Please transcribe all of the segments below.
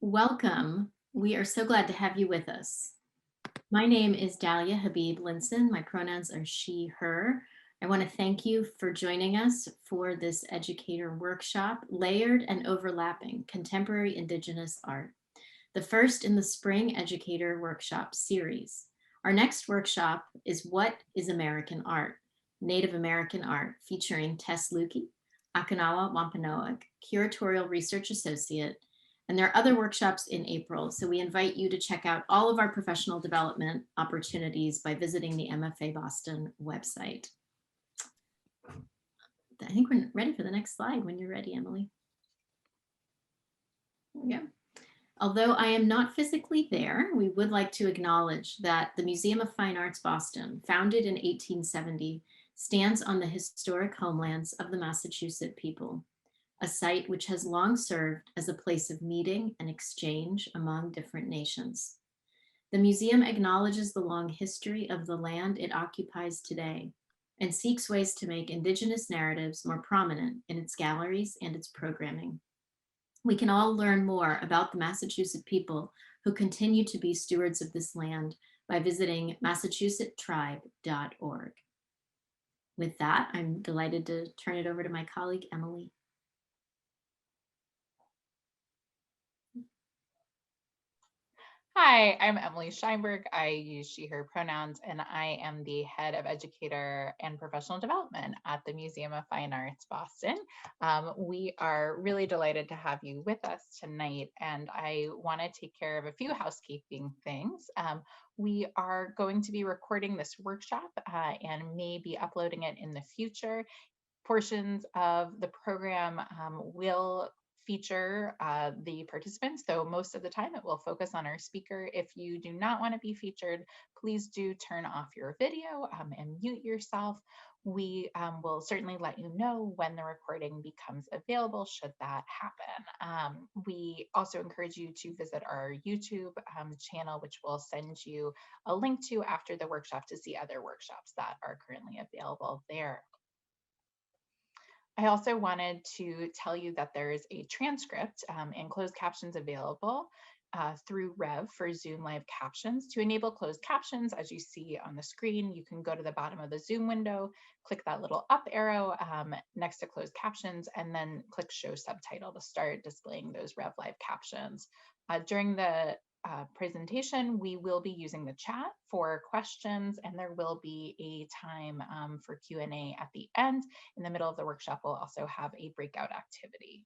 Welcome. We are so glad to have you with us. My name is Dahlia Habib Linson. My pronouns are she, her. I want to thank you for joining us for this educator workshop, Layered and Overlapping Contemporary Indigenous Art, the first in the Spring Educator Workshop series. Our next workshop is What is American Art? Native American Art, featuring Tess Lukey, Akinawa Wampanoag, Curatorial Research Associate, and there are other workshops in April, so we invite you to check out all of our professional development opportunities by visiting the MFA Boston website. I think we're ready for the next slide when you're ready, Emily. There we go. Although I am not physically there, we would like to acknowledge that the Museum of Fine Arts Boston, founded in 1870, stands on the historic homelands of the Massachusetts people, a site which has long served as a place of meeting and exchange among different nations. The museum acknowledges the long history of the land it occupies today and seeks ways to make Indigenous narratives more prominent in its galleries and its programming. We can all learn more about the Massachusetts people who continue to be stewards of this land by visiting massachusettstribe.org. With that, I'm delighted to turn it over to my colleague, Emily. Hi, I'm Emily Scheinberg. I use she, her pronouns, and I am the head of educator and professional development at the Museum of Fine Arts Boston. We are really delighted to have you with us tonight, and I want to take care of a few housekeeping things. We are going to be recording this workshop and may be uploading it in the future. Portions of the program will feature the participants, though most of the time it will focus on our speaker. If you do not want to be featured, please do turn off your video and mute yourself. We will certainly let you know when the recording becomes available should that happen. We also encourage you to visit our YouTube channel, which will send you a link to after the workshop to see other workshops that are currently available there. I also wanted to tell you that there is a transcript and closed captions available through Rev for Zoom live captions. To enable closed captions, as you see on the screen, you can go to the bottom of the Zoom window, click that little up arrow next to closed captions, and then click show subtitle to start displaying those Rev live captions. During the presentation, we will be using the chat for questions, and there will be a time for Q&A at the end. In the middle of the workshop, we'll also have a breakout activity.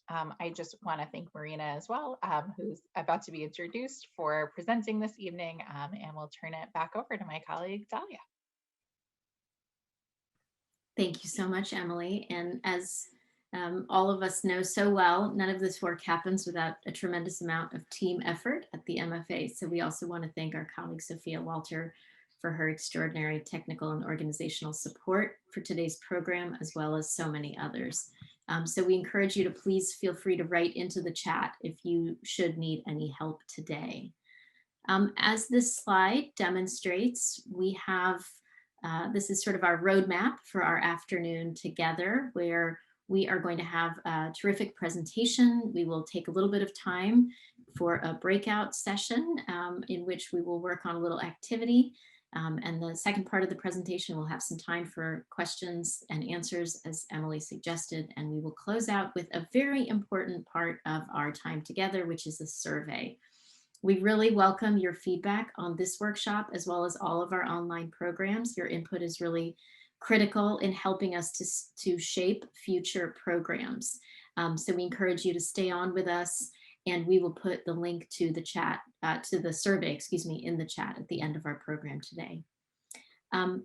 I just want to thank Marina as well, who's about to be introduced, for presenting this evening, and we'll turn it back over to my colleague, Dahlia. Thank you so much, Emily. And as all of us know so well, none of this work happens without a tremendous amount of team effort at the MFA. So we also want to thank our colleague, Sophia Walter, for her extraordinary technical and organizational support for today's program, as well as so many others. So we encourage you to please feel free to write into the chat if you should need any help today. As this slide demonstrates, we have, this is sort of our roadmap for our afternoon together, where we are going to have a terrific presentation. We will take a little bit of time for a breakout session in which we will work on a little activity. And the second part of the presentation will have some time for questions and answers, as Emily suggested, and we will close out with a very important part of our time together, which is a survey. We really welcome your feedback on this workshop, as well as all of our online programs. Your input is really critical in helping us to shape future programs. So we encourage you to stay on with us, and we will put the link to the chat, to the survey, excuse me, in the chat at the end of our program today. I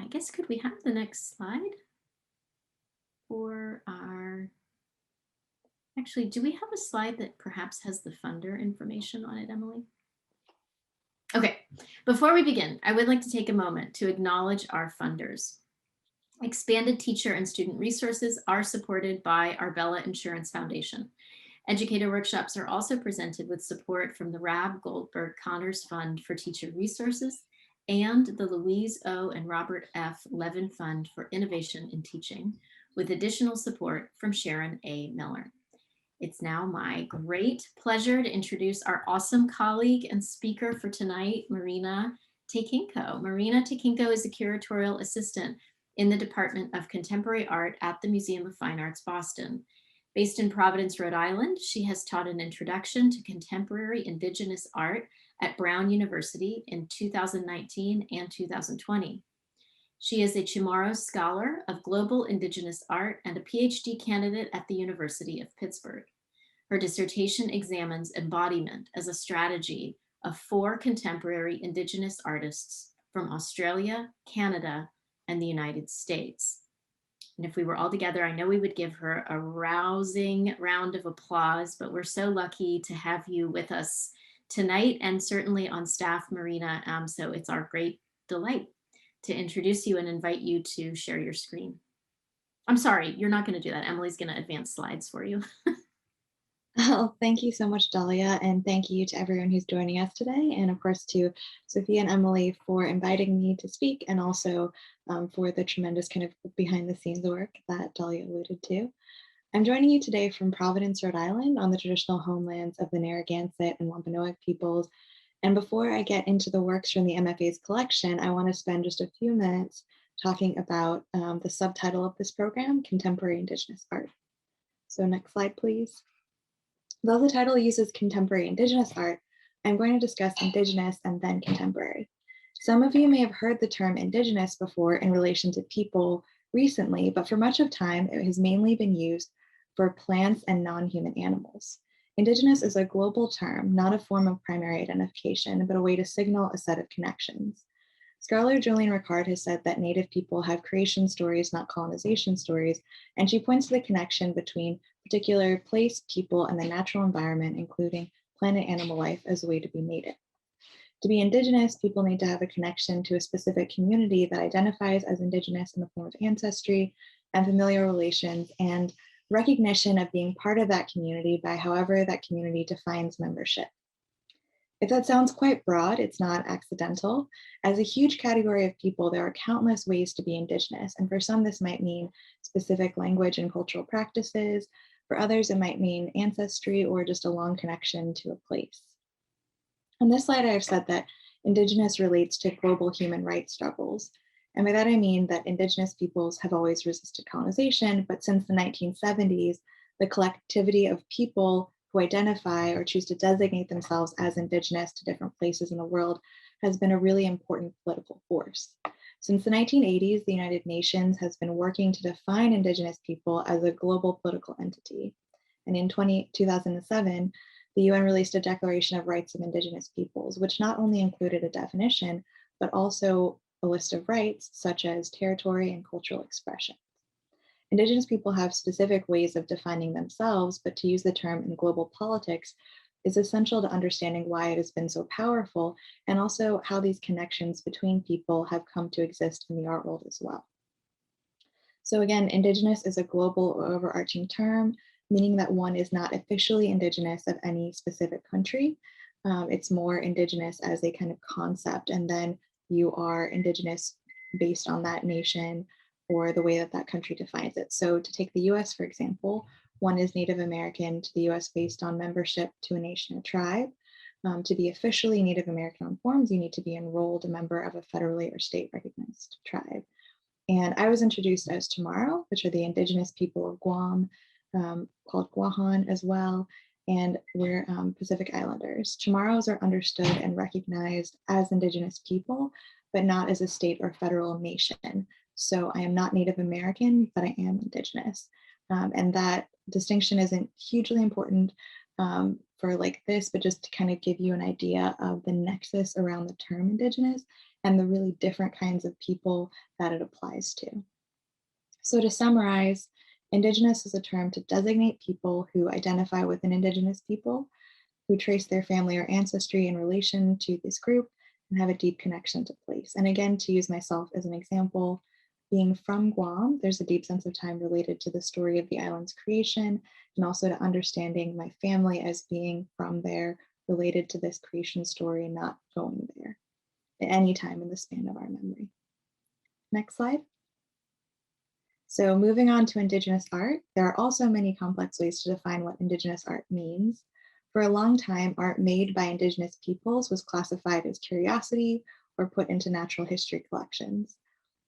guess, could we have the next slide for our, actually, do we have a slide that perhaps has the funder information on it, Emily? Okay, before we begin, I would like to take a moment to acknowledge our funders. Expanded teacher and student resources are supported by Arbella Insurance Foundation. Educator workshops are also presented with support from the Rab Goldberg Connors Fund for Teacher Resources and the Louise O. and Robert F. Levin Fund for Innovation in Teaching, with additional support from Sharon A. Miller. It's now my great pleasure to introduce our awesome colleague and speaker for tonight, Marina Tekinko. Marina Tekinko is a curatorial assistant in the Department of Contemporary Art at the Museum of Fine Arts, Boston. Based in Providence, Rhode Island, she has taught an introduction to contemporary Indigenous art at Brown University in 2019 and 2020. She is a Chamorro Scholar of Global Indigenous Art and a PhD candidate at the University of Pittsburgh. Her dissertation examines embodiment as a strategy of 4 contemporary Indigenous artists from Australia, Canada, and the United States. And if we were all together, I know we would give her a rousing round of applause, but we're so lucky to have you with us tonight and certainly on staff, Marina. So it's our great delight to introduce you and invite you to share your screen. I'm sorry, you're not going to do that. Emily's going to advance slides for you. Oh, thank you so much, Dahlia, and thank you to everyone who's joining us today, and of course to Sophia and Emily for inviting me to speak, and also for the tremendous kind of behind the scenes work that Dahlia alluded to. I'm joining you today from Providence, Rhode Island, on the traditional homelands of the Narragansett and Wampanoag peoples. And before I get into the works from the MFA's collection, I want to spend just a few minutes talking about the subtitle of this program, Contemporary Indigenous Art. So next slide, please. Though the title uses contemporary Indigenous art, I'm going to discuss Indigenous and then contemporary. Some of you may have heard the term Indigenous before in relation to people recently, but for much of time, it has mainly been used for plants and non-human animals. Indigenous is a global term, not a form of primary identification, but a way to signal a set of connections. Scholar Julian Ricard has said that Native people have creation stories, not colonization stories, and she points to the connection between particular place, people, and the natural environment, including plant and animal life, as a way to be Native. To be Indigenous, people need to have a connection to a specific community that identifies as Indigenous in the form of ancestry and familial relations, and recognition of being part of that community by however that community defines membership. If that sounds quite broad, it's not accidental. As a huge category of people, there are countless ways to be Indigenous. And for some, this might mean specific language and cultural practices. For others, it might mean ancestry or just a long connection to a place. On this slide, I have said that Indigenous relates to global human rights struggles. And by that, I mean that Indigenous peoples have always resisted colonization, but since the 1970s, the collectivity of people who identify or choose to designate themselves as Indigenous to different places in the world has been a really important political force. Since the 1980s, the United Nations has been working to define Indigenous people as a global political entity. And in 2007, the UN released a Declaration of Rights of Indigenous Peoples, which not only included a definition, but also a list of rights such as territory and cultural expression. Indigenous people have specific ways of defining themselves, but to use the term in global politics is essential to understanding why it has been so powerful, and also how these connections between people have come to exist in the art world as well. So again, Indigenous is a global or overarching term, meaning that one is not officially Indigenous of any specific country. It's more Indigenous as a kind of concept, and then you are Indigenous based on that nation or the way that that country defines it. So to take the US, for example, one is Native American to the US based on membership to a nation or tribe. To be officially Native American on forms, you need to be enrolled a member of a federally or state recognized tribe. And I was introduced as Chamorro, which are the Indigenous people of Guam, called Guahan as well. And we're Pacific Islanders. Chamorros are understood and recognized as Indigenous people, but not as a state or federal nation. So I am not Native American, but I am Indigenous. And that distinction isn't hugely important for like this, but just to kind of give you an idea of the nexus around the term Indigenous and the really different kinds of people that it applies to. So to summarize, Indigenous is a term to designate people who identify with an Indigenous people, who trace their family or ancestry in relation to this group and have a deep connection to place. And again, to use myself as an example, being from Guam, there's a deep sense of time related to the story of the island's creation, and also to understanding my family as being from there, related to this creation story, not going there at any time in the span of our memory. Next slide. So moving on to Indigenous art, there are also many complex ways to define what Indigenous art means. For a long time, art made by Indigenous peoples was classified as curiosity or put into natural history collections.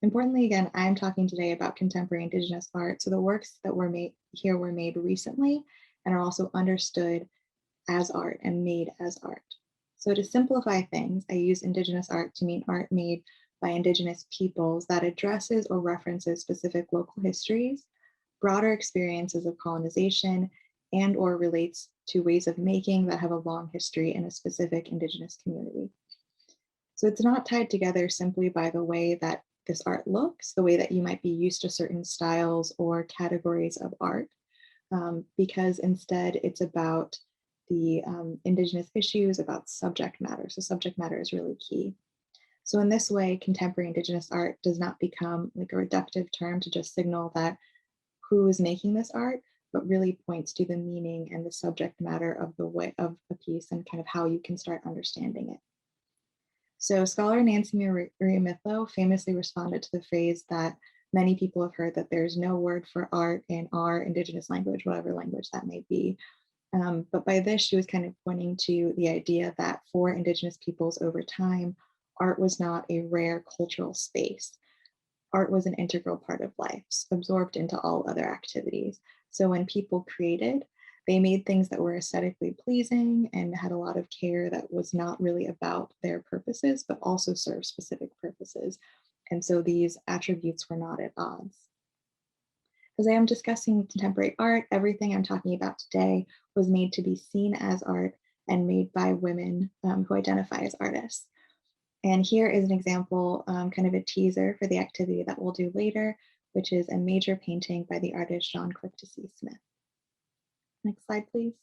Importantly, again, I'm talking today about contemporary Indigenous art. So the works that were made here were made recently and are also understood as art and made as art. So to simplify things, I use Indigenous art to mean art made by Indigenous peoples that addresses or references specific local histories, broader experiences of colonization, and or relates to ways of making that have a long history in a specific Indigenous community. So it's not tied together simply by the way that this art looks, the way that you might be used to certain styles or categories of art, because instead it's about the Indigenous issues, about subject matter. So subject matter is really key. So in this way, contemporary Indigenous art does not become like a reductive term to just signal that who is making this art, but really points to the meaning and the subject matter of the way of a piece and kind of how you can start understanding it. So scholar Nancy Maria Mithlow famously responded to the phrase that many people have heard, that there's no word for art in our Indigenous language, whatever language that may be. But by this, she was kind of pointing to the idea that for Indigenous peoples over time, art was not a rare cultural space. Art was an integral part of life, absorbed into all other activities. So when people created, they made things that were aesthetically pleasing and had a lot of care that was not really about their purposes, but also served specific purposes. And so these attributes were not at odds. As I am discussing contemporary art, everything I'm talking about today was made to be seen as art and made by women who identify as artists. And here is an example, kind of a teaser for the activity that we'll do later, which is a major painting by the artist John Quick-to-See Smith. Next slide, please.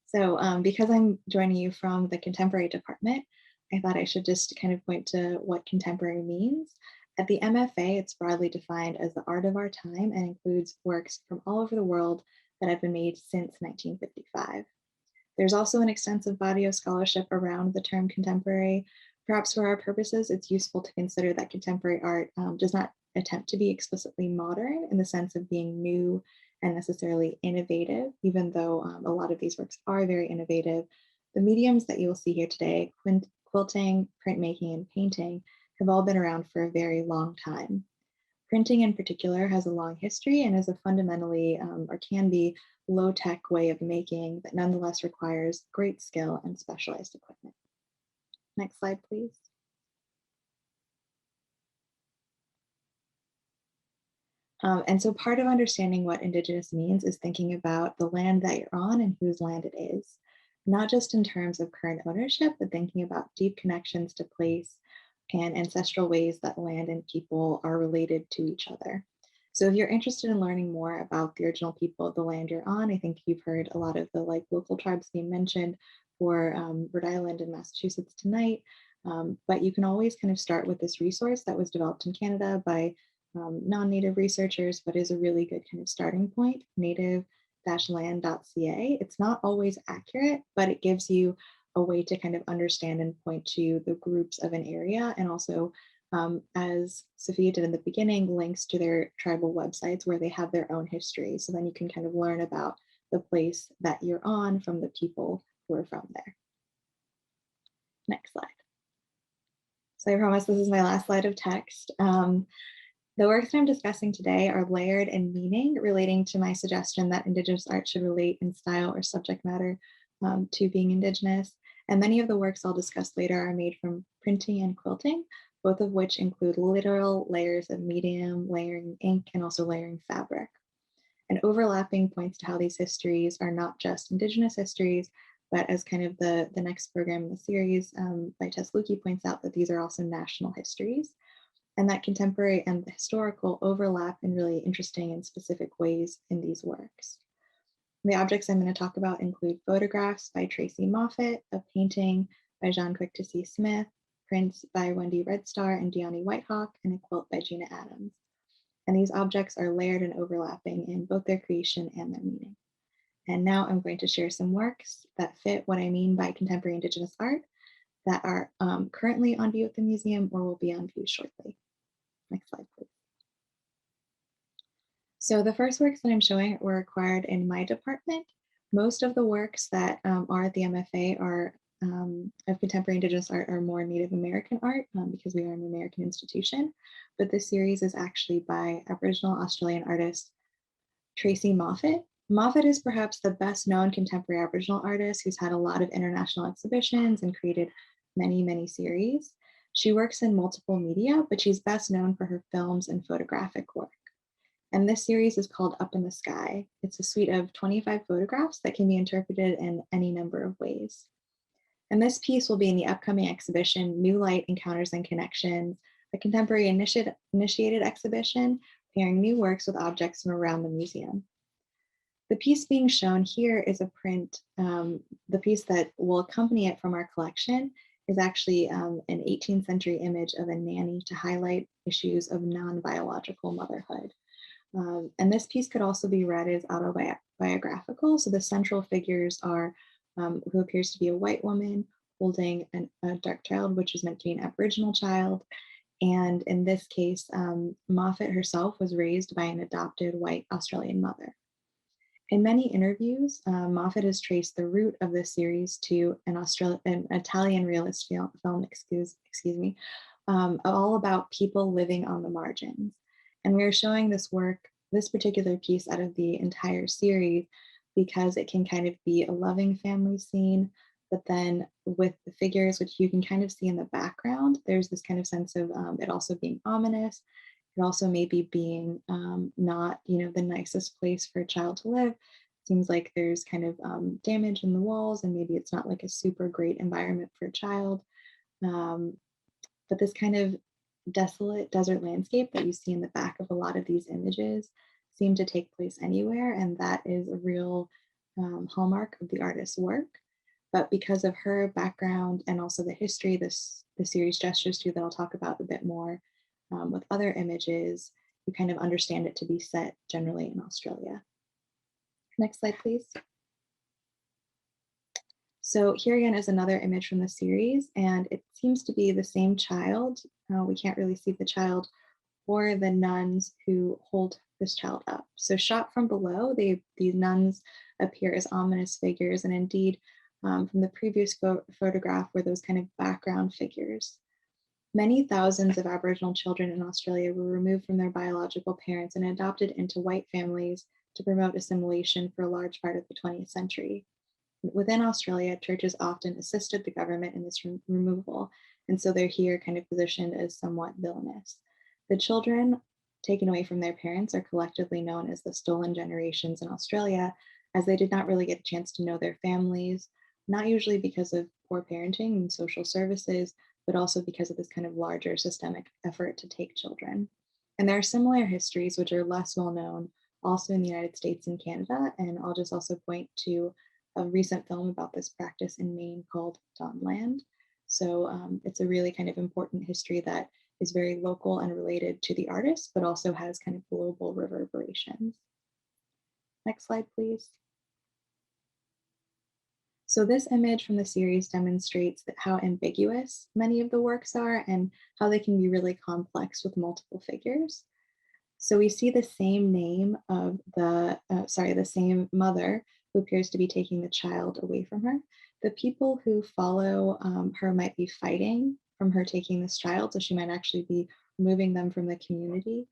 So because I'm joining you from the contemporary department, I thought I should just kind of point to what contemporary means. At the MFA, it's broadly defined as the art of our time and includes works from all over the world that have been made since 1955. There's also an extensive body of scholarship around the term contemporary. Perhaps for our purposes, it's useful to consider that contemporary art does not attempt to be explicitly modern in the sense of being new and necessarily innovative, even though a lot of these works are very innovative. The mediums that you'll see here today, quilting, printmaking, and painting, have all been around for a very long time. Printing in particular has a long history and is a fundamentally, or can be, low-tech way of making that nonetheless requires great skill and specialized equipment. Next slide, please. And so part of understanding what Indigenous means is thinking about the land that you're on and whose land it is, not just in terms of current ownership, but thinking about deep connections to place and ancestral ways that land and people are related to each other. So if you're interested in learning more about the original people of the land you're on, I think you've heard a lot of the local tribes being mentioned for Rhode Island and Massachusetts tonight. But you can always kind of start with this resource that was developed in Canada by non-native researchers, but is a really good kind of starting point, native-land.ca. It's not always accurate, but it gives you a way to kind of understand and point to the groups of an area, and also, as Sophia did in the beginning, links to their tribal websites where they have their own history. So then you can kind of learn about the place that you're on from the people who are from there. Next slide. So I promise this is my last slide of text. The works that I'm discussing today are layered in meaning, relating to my suggestion that Indigenous art should relate in style or subject matter to being Indigenous. And many of the works I'll discuss later are made from printing and quilting, both of which include literal layers of medium, layering ink, and also layering fabric. And overlapping points to how these histories are not just Indigenous histories, but as kind of the next program in the series by Tess Lukey points out, that these are also national histories, and that contemporary and the historical overlap in really interesting and specific ways in these works. The objects I'm going to talk about include photographs by Tracy Moffat, a painting by John Quick-to-See Smith, prints by Wendy Redstar and Deani Whitehawk, and a quilt by Gina Adams. And these objects are layered and overlapping in both their creation and their meaning. And now I'm going to share some works that fit what I mean by contemporary Indigenous art that are currently on view at the museum or will be on view shortly. Next slide, please. So the first works that I'm showing were acquired in my department. Most of the works that are at the MFA are of contemporary Indigenous art are more Native American art because we are an American institution. But this series is actually by Aboriginal Australian artist Tracy Moffat. Moffat is perhaps the best known contemporary Aboriginal artist who's had a lot of international exhibitions and created many, many series. She works in multiple media, but she's best known for her films and photographic work. And this series is called Up in the Sky. It's a suite of 25 photographs that can be interpreted in any number of ways. And this piece will be in the upcoming exhibition, New Light Encounters and Connections, a contemporary initiated exhibition pairing new works with objects from around the museum. The piece being shown here is a print. The piece that will accompany it from our collection is actually an 18th century image of a nanny to highlight issues of non-biological motherhood. And this piece could also be read as autobiographical. So the central figures are who appears to be a white woman holding a dark child, which is meant to be an Aboriginal child. And in this case, Moffat herself was raised by an adopted white Australian mother. In many interviews, Moffat has traced the root of this series to an Italian realist film, excuse me, all about people living on the margins. And we're showing this work, this particular piece out of the entire series, because it can kind of be a loving family scene, but then with the figures, which you can kind of see in the background, there's this kind of sense of it also being ominous. It also maybe being not, the nicest place for a child to live. Seems like there's kind of damage in the walls, and maybe it's not like a super great environment for a child. But this kind of desolate desert landscape that you see in the back of a lot of these images seem to take place anywhere, and that is a real hallmark of the artist's work. But because of her background and also the history the series gestures to that I'll talk about a bit more with other images, you kind of understand it to be set generally in Australia. Next slide, please. So here again is another image from the series, and it seems to be the same child. We can't really see the child or the nuns who hold this child up. So shot from below, these nuns appear as ominous figures, and indeed, from the previous photograph were those kind of background figures. Many thousands of Aboriginal children in Australia were removed from their biological parents and adopted into white families to promote assimilation for a large part of the 20th century. Within Australia, churches often assisted the government in this removal, and so they're here kind of positioned as somewhat villainous. The children taken away from their parents are collectively known as the stolen generations in Australia, as they did not really get a chance to know their families, not usually because of poor parenting and social services, but also because of this kind of larger systemic effort to take children. And there are similar histories which are less well known also in the United States and Canada. And I'll just also point to a recent film about this practice in Maine called Dawnland. So it's a really kind of important history that is very local and related to the artist, but also has kind of global reverberations. Next slide, please. So this image from the series demonstrates how ambiguous many of the works are and how they can be really complex with multiple figures. So we see the same name of the same mother who appears to be taking the child away from her. The people who follow her might be fighting from her taking this child, so she might actually be removing them from the community.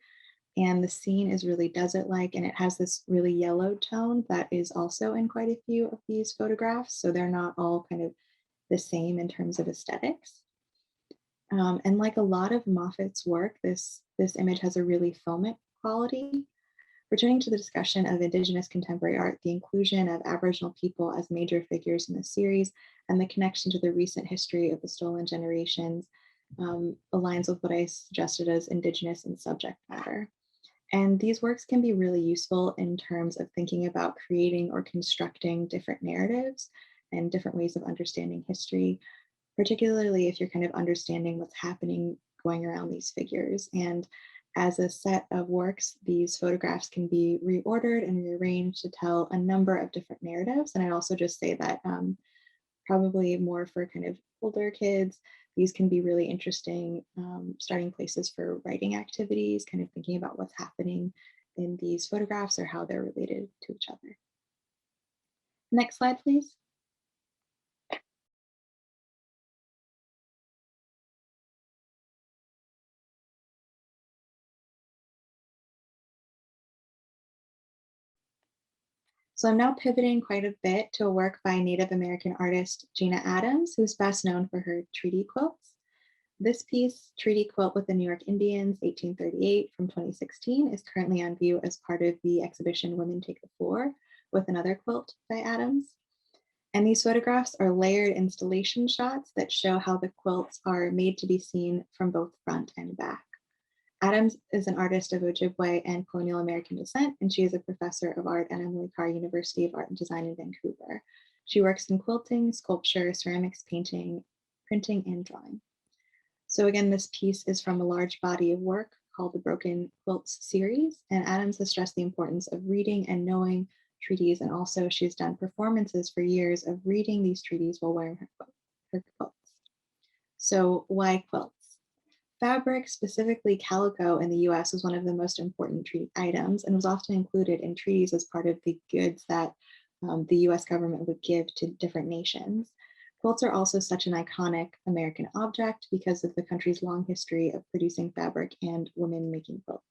And the scene is really desert-like, and it has this really yellow tone that is also in quite a few of these photographs. So they're not all kind of the same in terms of aesthetics. And like a lot of Moffat's work, this image has a really filmic quality. Returning to the discussion of Indigenous contemporary art, the inclusion of Aboriginal people as major figures in the series and the connection to the recent history of the stolen generations aligns with what I suggested as Indigenous in subject matter. And these works can be really useful in terms of thinking about creating or constructing different narratives and different ways of understanding history, particularly if you're kind of understanding what's happening going around these figures. And as a set of works, these photographs can be reordered and rearranged to tell a number of different narratives. And I'd also just say that probably more for kind of older kids, these can be really interesting starting places for writing activities, kind of thinking about what's happening in these photographs or how they're related to each other. Next slide, please. So I'm now pivoting quite a bit to a work by Native American artist Gina Adams, who's best known for her treaty quilts. This piece, Treaty Quilt with the New York Indians, 1838 from 2016, is currently on view as part of the exhibition Women Take the Floor with another quilt by Adams. And these photographs are layered installation shots that show how the quilts are made to be seen from both front and back. Adams is an artist of Ojibwe and colonial American descent, and she is a professor of art at Emily Carr University of Art and Design in Vancouver. She works in quilting, sculpture, ceramics, painting, printing, and drawing. So again, this piece is from a large body of work called the Broken Quilts series, and Adams has stressed the importance of reading and knowing treaties, and also she's done performances for years of reading these treaties while wearing her quilts. So why quilts? Fabric, specifically calico in the US, was one of the most important treaty items and was often included in treaties as part of the goods that the US government would give to different nations. Quilts are also such an iconic American object because of the country's long history of producing fabric and women making quilts.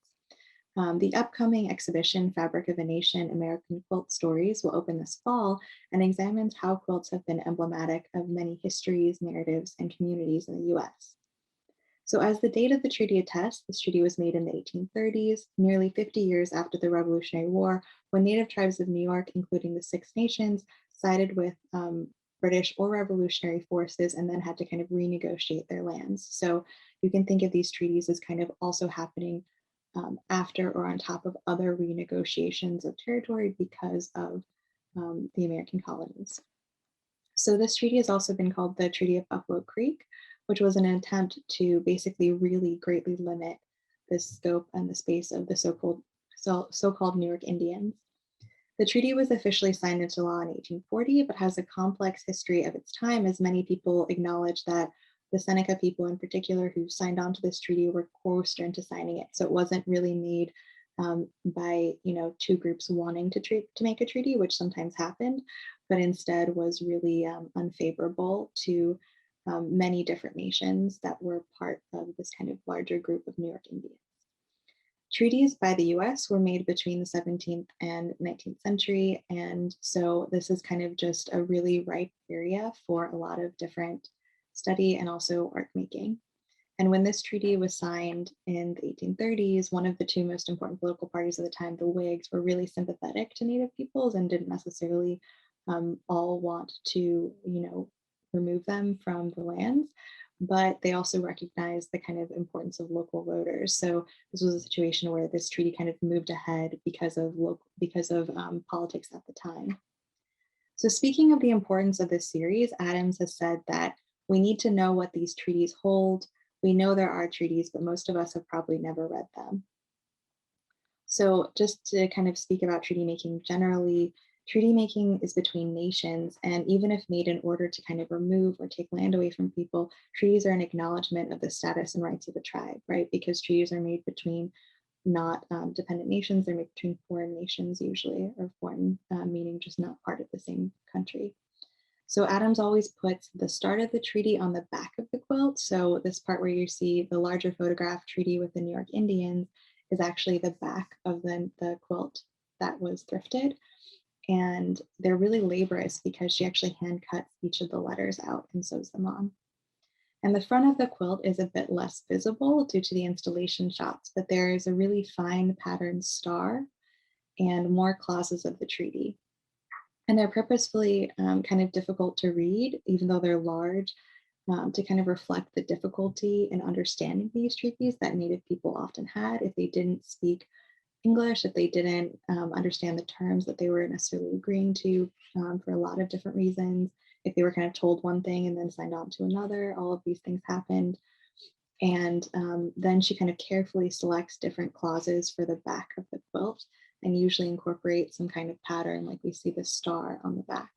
The upcoming exhibition, Fabric of a Nation, American Quilt Stories, will open this fall and examines how quilts have been emblematic of many histories, narratives, and communities in the US. So as the date of the treaty attests, this treaty was made in the 1830s, nearly 50 years after the Revolutionary War, when Native tribes of New York, including the Six Nations, sided with British or revolutionary forces and then had to kind of renegotiate their lands. So you can think of these treaties as kind of also happening after or on top of other renegotiations of territory because of the American colonies. So this treaty has also been called the Treaty of Buffalo Creek, which was an attempt to basically really greatly limit the scope and the space of the so-called New York Indians. The treaty was officially signed into law in 1840, but has a complex history of its time, as many people acknowledge that the Seneca people in particular who signed on to this treaty were coerced into signing it. So it wasn't really made by two groups wanting to make a treaty, which sometimes happened, but instead was really unfavorable to many different nations that were part of this kind of larger group of New York Indians. Treaties by the US were made between the 17th and 19th century, and so this is kind of just a really ripe area for a lot of different study and also art making. And when this treaty was signed in the 1830s, one of the two most important political parties at the time, the Whigs, were really sympathetic to Native peoples and didn't necessarily all want to, remove them from the lands, but they also recognized the kind of importance of local voters. So this was a situation where this treaty kind of moved ahead because of politics at the time. So speaking of the importance of this series, Adams has said that we need to know what these treaties hold. We know there are treaties, but most of us have probably never read them. So just to kind of speak about treaty making generally, treaty making is between nations, and even if made in order to kind of remove or take land away from people, treaties are an acknowledgement of the status and rights of a tribe, right? Because treaties are made between not dependent nations, they're made between foreign nations usually, or foreign meaning just not part of the same country. So Adams always puts the start of the treaty on the back of the quilt. So this part where you see the larger photograph treaty with the New York Indians is actually the back of the quilt that was thrifted. And they're really laborious because she actually hand cuts each of the letters out and sews them on. And the front of the quilt is a bit less visible due to the installation shots, but there is a really fine patterned star and more clauses of the treaty. And they're purposefully kind of difficult to read, even though they're large, to kind of reflect the difficulty in understanding these treaties that Native people often had if they didn't speak English, if they didn't understand the terms that they were necessarily agreeing to for a lot of different reasons, if they were kind of told one thing and then signed on to another, all of these things happened. And then she kind of carefully selects different clauses for the back of the quilt and usually incorporate some kind of pattern like we see the star on the back.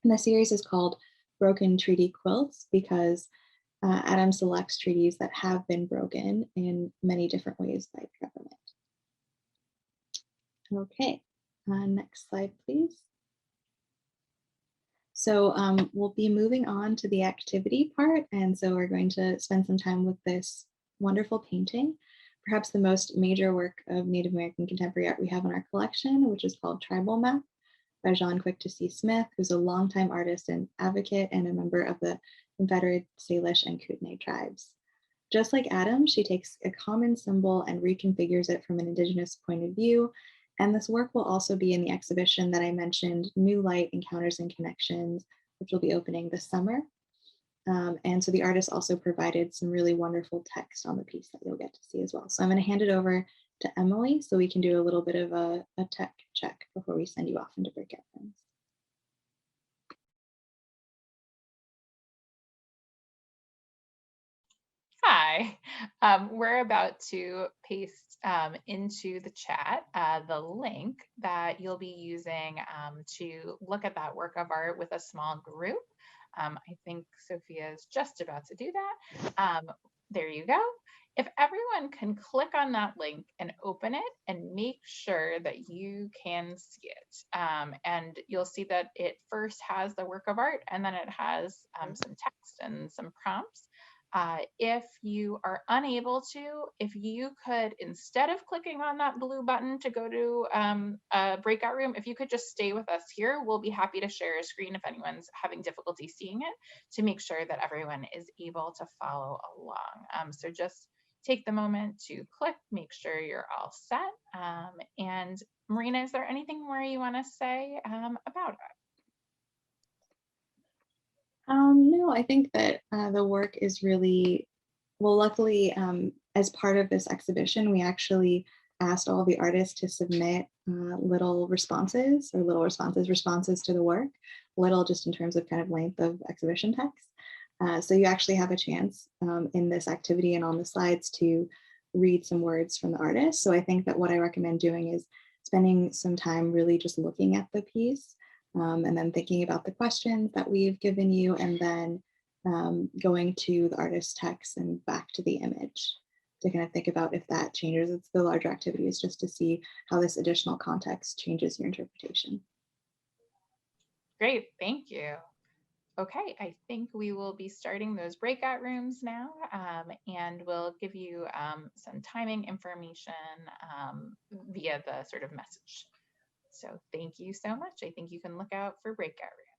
And the series is called Broken Treaty Quilts because Adam selects treaties that have been broken in many different ways by government. Okay, next slide, please. So we'll be moving on to the activity part. And so we're going to spend some time with this wonderful painting, perhaps the most major work of Native American contemporary art we have in our collection, which is called Tribal Map by Jean Quick-to-See Smith, who's a longtime artist and advocate and a member of the Confederate Salish and Kootenai tribes. Just like Adam, she takes a common symbol and reconfigures it from an Indigenous point of view. And this work will also be in the exhibition that I mentioned, New Light, Encounters and Connections, which will be opening this summer. And so the artist also provided some really wonderful text on the piece that you'll get to see as well. So I'm going to hand it over to Emily so we can do a little bit of a tech check before we send you off into breakout rooms. Hi, we're about to paste into the chat the link that you'll be using to look at that work of art with a small group. I think Sophia is just about to do that. There you go. If everyone can click on that link and open it and make sure that you can see it. And you'll see that it first has the work of art and then it has some text and some prompts. If you are unable to, if you could, instead of clicking on that blue button to go to a breakout room, if you could just stay with us here, we'll be happy to share a screen if anyone's having difficulty seeing it to make sure that everyone is able to follow along. So just take the moment to click, make sure you're all set. And Marina, is there anything more you want to say about it? No, I think that the work is really, well, luckily, as part of this exhibition, we actually asked all the artists to submit responses to the work, little just in terms of kind of length of exhibition text. So you actually have a chance in this activity and on the slides to read some words from the artist. So I think that what I recommend doing is spending some time really just looking at the piece and then thinking about the questions that we've given you, and then going to the artist's text and back to the image to kind of think about if that changes. It's the larger activity is just to see how this additional context changes your interpretation. Great, thank you. Okay, I think we will be starting those breakout rooms now, and we'll give you some timing information via the sort of message. So thank you so much. I think you can look out for breakout rooms.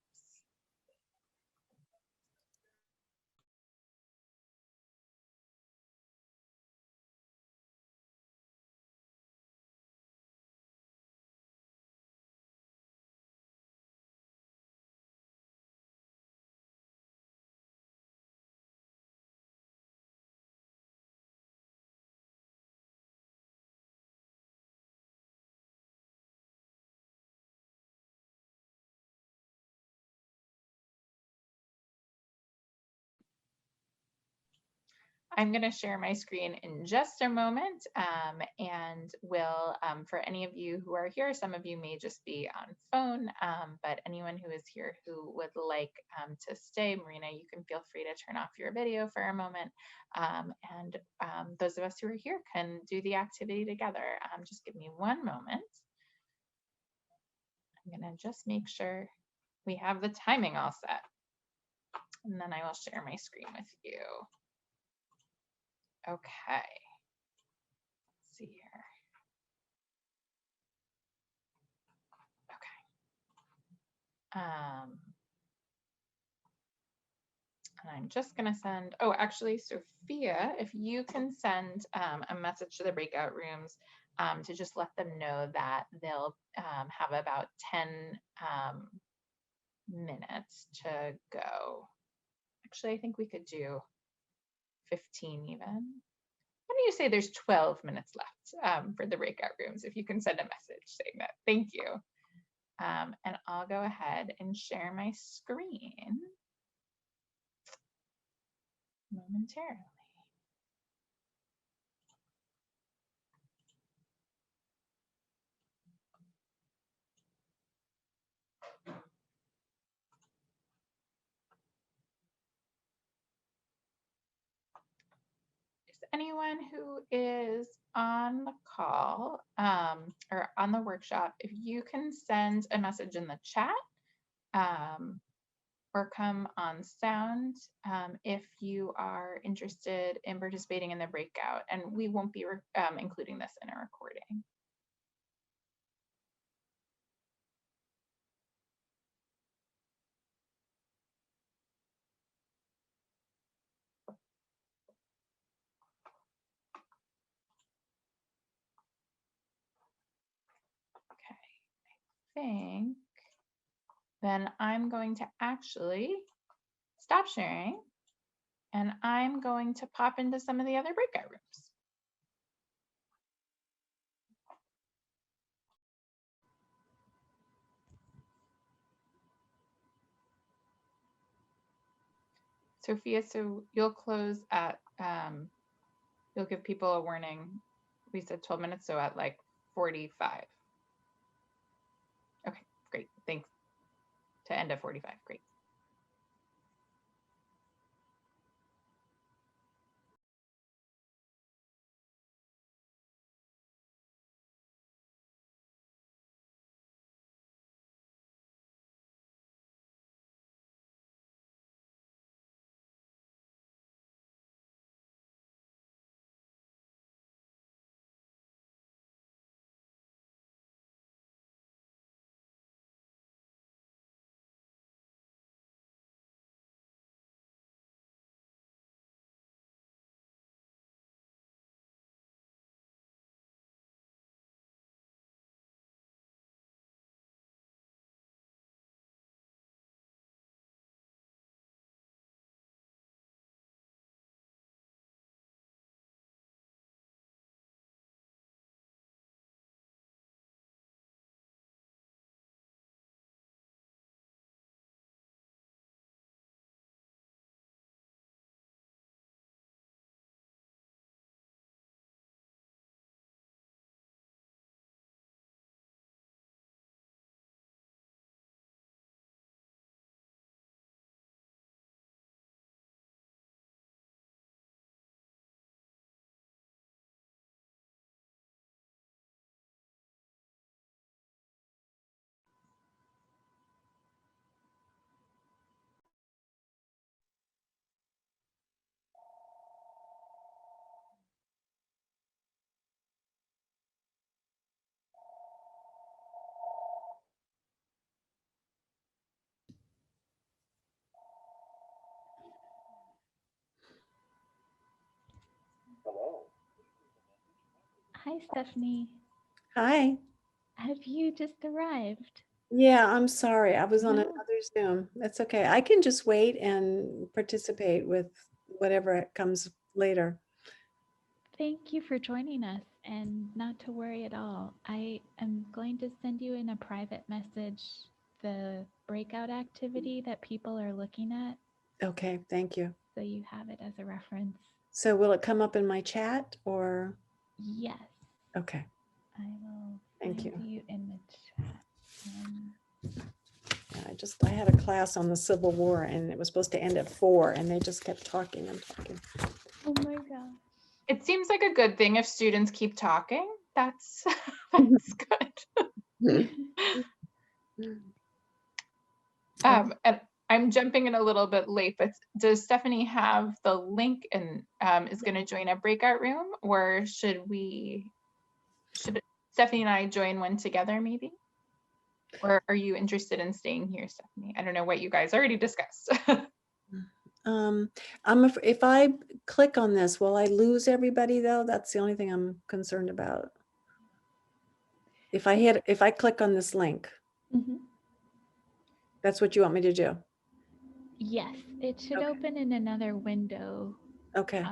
I'm going to share my screen in just a moment, and will, for any of you who are here, some of you may just be on phone, but anyone who is here who would like to stay, Marina, you can feel free to turn off your video for a moment, and those of us who are here can do the activity together. Just give me one moment. I'm going to just make sure we have the timing all set, and then I will share my screen with you. Okay, let's see here. Okay. And I'm just going to send, oh, actually, Sophia, if you can send a message to the breakout rooms to just let them know that they'll have about 10 minutes to go. Actually, I think we could do 15 even. Why don't you say there's 12 minutes left for the breakout rooms, if you can send a message saying that. Thank you. And I'll go ahead and share my screen momentarily. anyone who is on the call or on the workshop, if you can send a message in the chat or come on sound if you are interested in participating in the breakout, and we won't be including this in a recording. Think, then I'm going to actually stop sharing and I'm going to pop into some of the other breakout rooms. Sophia, so you'll close at, you'll give people a warning. We said 12 minutes, so at like 45. Okay, great, thanks. To end at 45, great. Hi, Stephanie. Hi. Have you just arrived? Yeah, I'm sorry. I was on No. another Zoom. That's okay. I can just wait and participate with whatever comes later. Thank you for joining us, and not to worry at all. I am going to send you in a private message the breakout activity that people are looking at, Okay, thank you. so you have it as a reference. So will it come up in my chat or? Yes, Okay, I will thank find you. you in the chat. I had a class on the Civil War and it was supposed to end at 4 and they just kept talking and talking. Oh my gosh. It seems like a good thing if students keep talking. That's that's good. And I'm jumping in a little bit late, but does Stephanie have the link and is going to join a breakout room, or should Stephanie and I join one together maybe? Or are you interested in staying here, Stephanie? I don't know what you guys already discussed. If I click on this, will I lose everybody though? That's the only thing I'm concerned about. If I click on this link, that's what you want me to do? Yes, it should Okay. open in another window. Okay.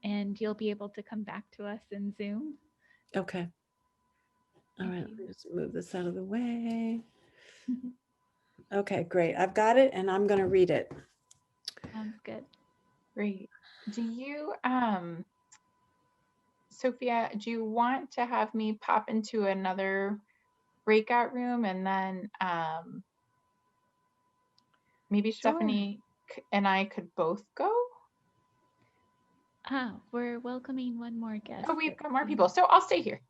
And you'll be able to come back to us in Zoom. Okay. All right, let me just move this out of the way. Okay, great. I've got it and I'm going to read it. Sounds good. Great. Do you, Sophia, do you want to have me pop into another breakout room and then maybe Sure. Stephanie and I could both go? We're welcoming one more guest. Oh, we've it got more seems. people. So I'll stay here.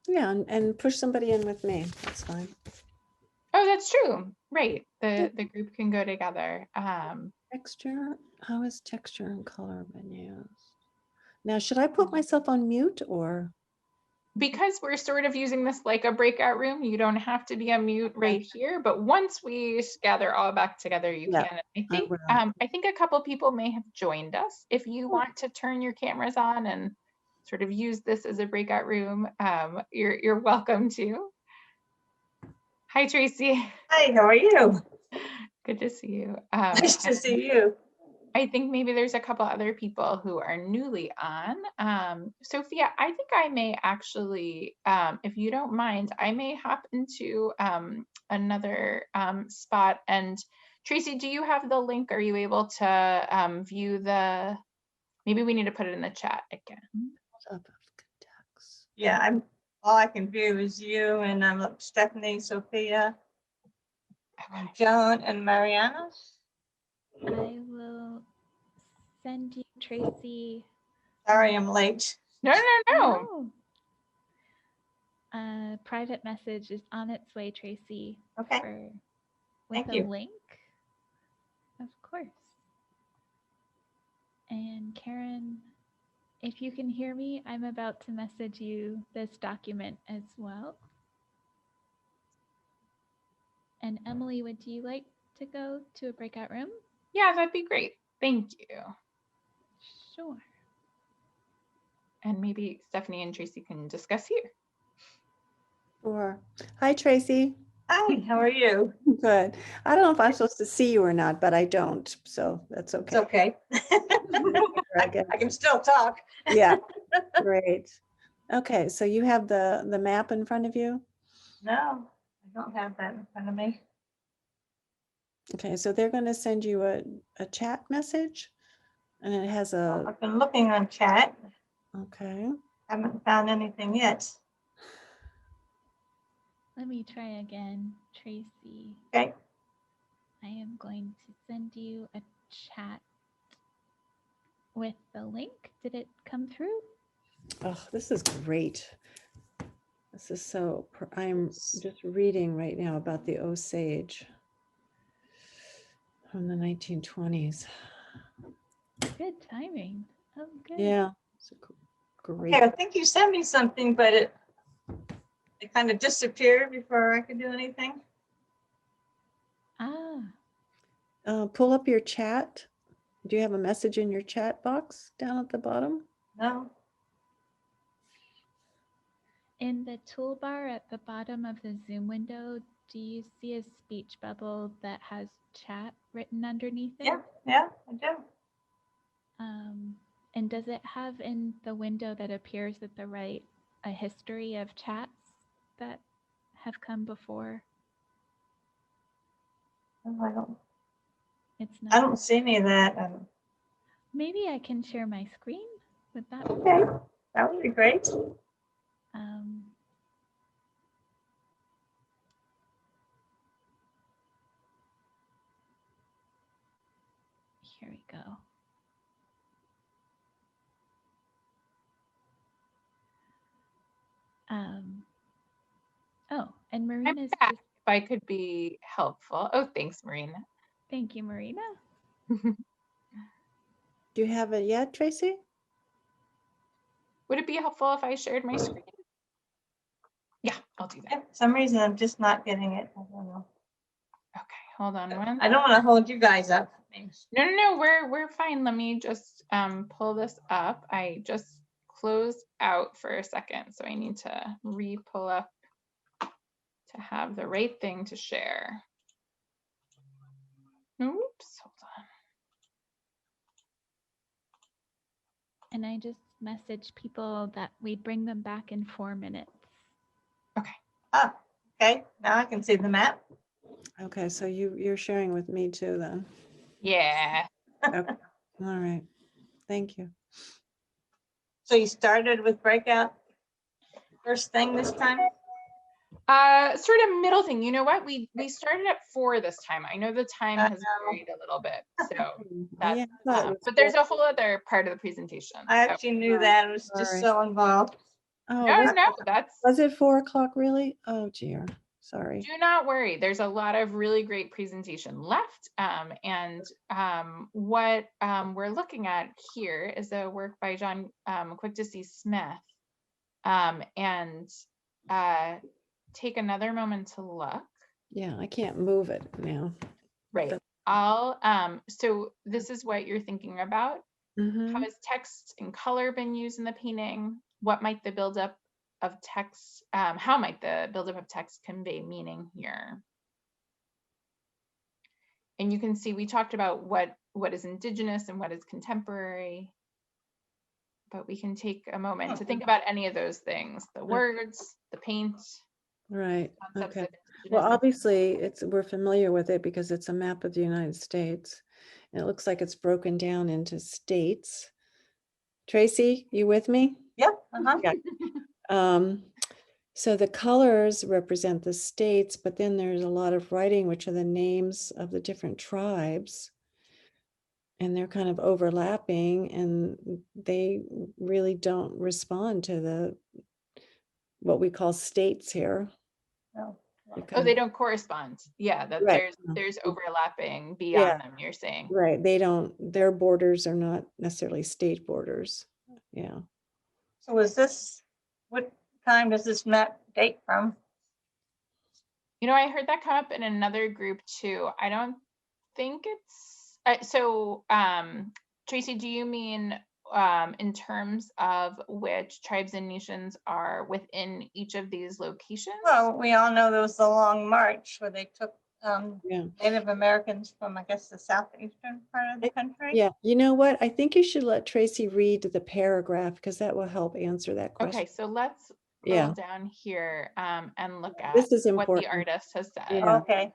Yeah, and push somebody in with me. That's fine. Oh, that's true. Right. The group can go together. Texture, how is texture and color been used? Now, should I put myself on mute or? Because we're sort of using this like a breakout room, you don't have to be on mute right here, but once we gather all back together, you Yeah, can. I think a couple people may have joined us. If you want to turn your cameras on and sort of use this as a breakout room, you're welcome to. Hi, Tracy. Hi, how are you? Good to see you. Nice to see you. I think maybe there's a couple other people who are newly on. Sophia, I think I may actually, if you don't mind, I may hop into another spot. And Tracy, do you have the link? Are you able to view the, maybe we need to put it in the chat again. Yeah, all I can view is you and Stephanie, Sophia, Okay. Joan, and Mariana. I will send you, Tracy. Sorry, I'm late. No. Oh. A private message is on its way, Tracy. Okay. With Thank a you. link. Of course. And Karen, if you can hear me, I'm about to message you this document as well. And Emily, would you like to go to a breakout room? Yeah, that'd be great. Thank you. Sure. And maybe Stephanie and Tracy can discuss here. Sure. Hi, Tracy. Hi, how are you? Good. I don't know if I'm supposed to see you or not, but I don't, so that's It's okay. okay. I guess. I can still talk. Yeah, great. Okay, so you have the map in front of you? No, I don't have that in front of me. Okay, so they're going to send you a chat message, and it has a, I've been looking on chat. okay. Haven't found anything yet. Let me try again, Tracy. Okay. I am going to send you a chat with the link. Did it come through? Oh, this is great. This is so, I'm just reading right now about the Osage from the 1920s. Good timing. Oh, good. Yeah, it's a great. Okay, I think you sent me something, but it kind of disappeared before I could do anything. Pull up your chat. Do you have a message in your chat box down at the bottom? No. In the toolbar at the bottom of the Zoom window, do you see a speech bubble that has chat written underneath it? Yeah, I do. And does it have in the window that appears at the right a history of chats that have come before? No, It's I not. don't see any of that. Maybe I can share my screen. Would that be Okay, that would be great. Here we go. Oh, and Marina's I'm back just, if I could be helpful. Oh, thanks, Marina. thank you, Marina. Do you have it yet, Tracy? Would it be helpful if I shared my screen? Yeah, I'll do that. Yeah, for some reason, I'm just not getting it. I don't know. Okay, hold on one. I don't want to hold you guys up. No, we're fine. Let me just pull this up. I just closed out for a second, so I need to re-pull up to have the right thing to share. Oops, hold on. And I just messaged people that we'd bring them back in 4 minutes. Okay. Ah, okay. Now I can see the map. Okay, so you're sharing with me too then. Yeah. Okay. All right. Thank you. So you started with breakout first thing this time? Sort of middle thing. You know what? We started at 4 this time. I know the time has varied a little bit, so that's. Yeah, I thought it was But there's 4. a whole other part of the presentation. I So, actually knew that. I was just Sorry. so involved. Oh, no, no, that's. was it 4 o'clock really? Oh, dear. Sorry. Do not worry. There's a lot of really great presentation left. What we're looking at here is a work by John Quick to See Smith. And take another moment to look. Yeah, I can't move it now. Right. But- So this is what you're thinking about. Mhm. How has text and color been used in the painting? What might the buildup of text, how might the buildup of text convey meaning here? And you can see we talked about what is indigenous and what is contemporary, but we can take a moment to think about any of those things, the words, the paint, Right. concepts Okay. of Well, indigenous. obviously we're familiar with it because it's a map of the United States. And it looks like it's broken down into states. Tracy, you with me? Yep. Yeah. So the colors represent the states, but then there's a lot of writing, which are the names of the different tribes. And they're kind of overlapping, and they really don't respond to what we call states here. No. Oh, they don't correspond. Yeah, that Right. there's overlapping Yeah. beyond them, you're saying. Right. Their borders are not necessarily state borders. Yeah. So what time does this map date from? You know, I heard that come up in another group too. I don't think it's, Tracy, do you mean in terms of which tribes and nations are within each of these locations? Well, we all know there was the Long March where they took Yeah. Native Americans from, I guess, the southeastern part of the country. Yeah. You know what? I think you should let Tracy read the paragraph because that will help answer that question. Okay, so let's scroll down here and look at This is what the important. artist has said. Yeah. Okay.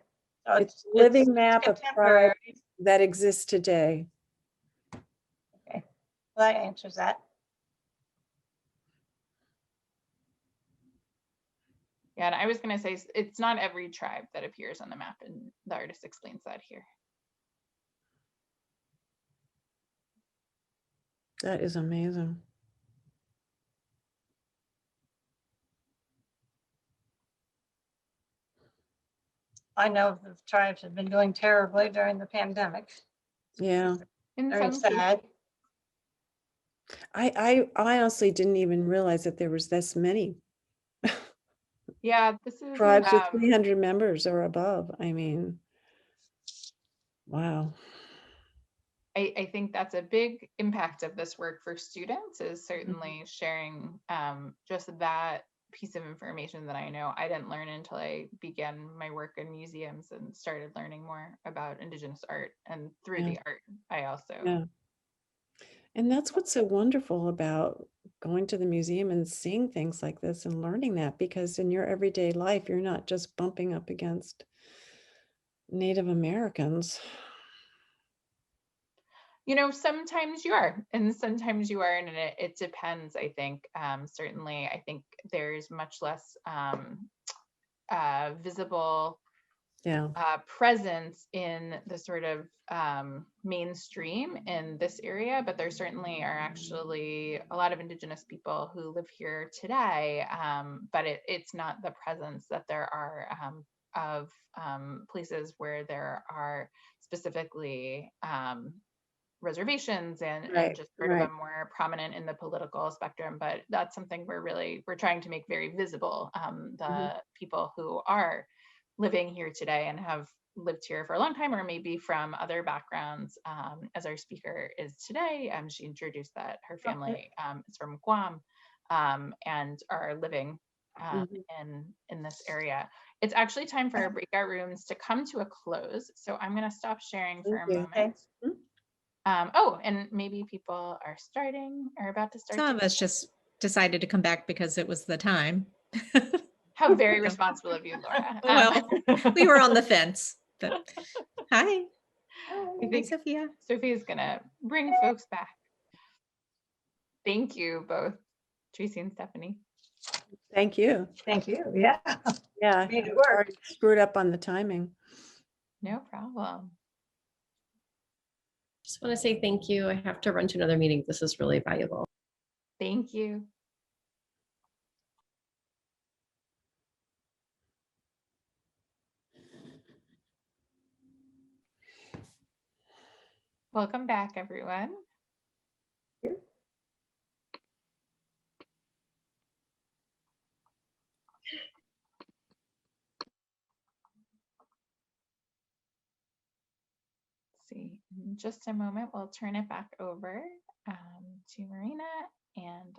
So It's a living it's map of contemporary. tribes that exists today. Okay, well, that answers that. Yeah, and I was going to say it's not every tribe that appears on the map, and the artist explains that here. That is amazing. I know the tribes have been doing terribly during the pandemic. Yeah. In Very some cases, sad. I honestly didn't even realize that there was this many yeah, this is tribes with 300 members or above. I mean, wow. I think that's a big impact of this work for students is certainly sharing just that piece of information that I know I didn't learn until I began my work in museums and started learning more about Indigenous art, and through the art I also. Yeah. And that's what's so wonderful about going to the museum and seeing things like this and learning that, because in your everyday life, you're not just bumping up against Native Americans. You know, sometimes you are, and sometimes you aren't, and it depends, I think. Certainly, I think there's much less visible presence in the sort of mainstream in this area, but there certainly are actually a lot of Indigenous people who live here today, but it's not the presence that there are of places where there are specifically reservations and just sort of a more prominent in the political spectrum. But that's something we're trying to make very visible. The people who are living here today and have lived here for a long time, or maybe from other backgrounds, as our speaker is today. She introduced that her family is from Guam and are living in this area. It's actually time for our breakout rooms to come to a close. So I'm going to stop sharing for a moment. Oh, and maybe people are about to start. Some of us just decided to come back because it was the time. How very responsible of you, Laura. Well, we were on the fence, but hi. I think Sophia. Sophia's gonna bring folks back. Thank you both, Tracy and Stephanie. Thank you. Thank you. Yeah, Yeah. made it work. Sorry, screwed up on the timing. No problem. Just want to say thank you. I have to run to another meeting. This is really valuable. Thank you. Welcome back, everyone. See, in just a moment, we'll turn it back over to Marina, and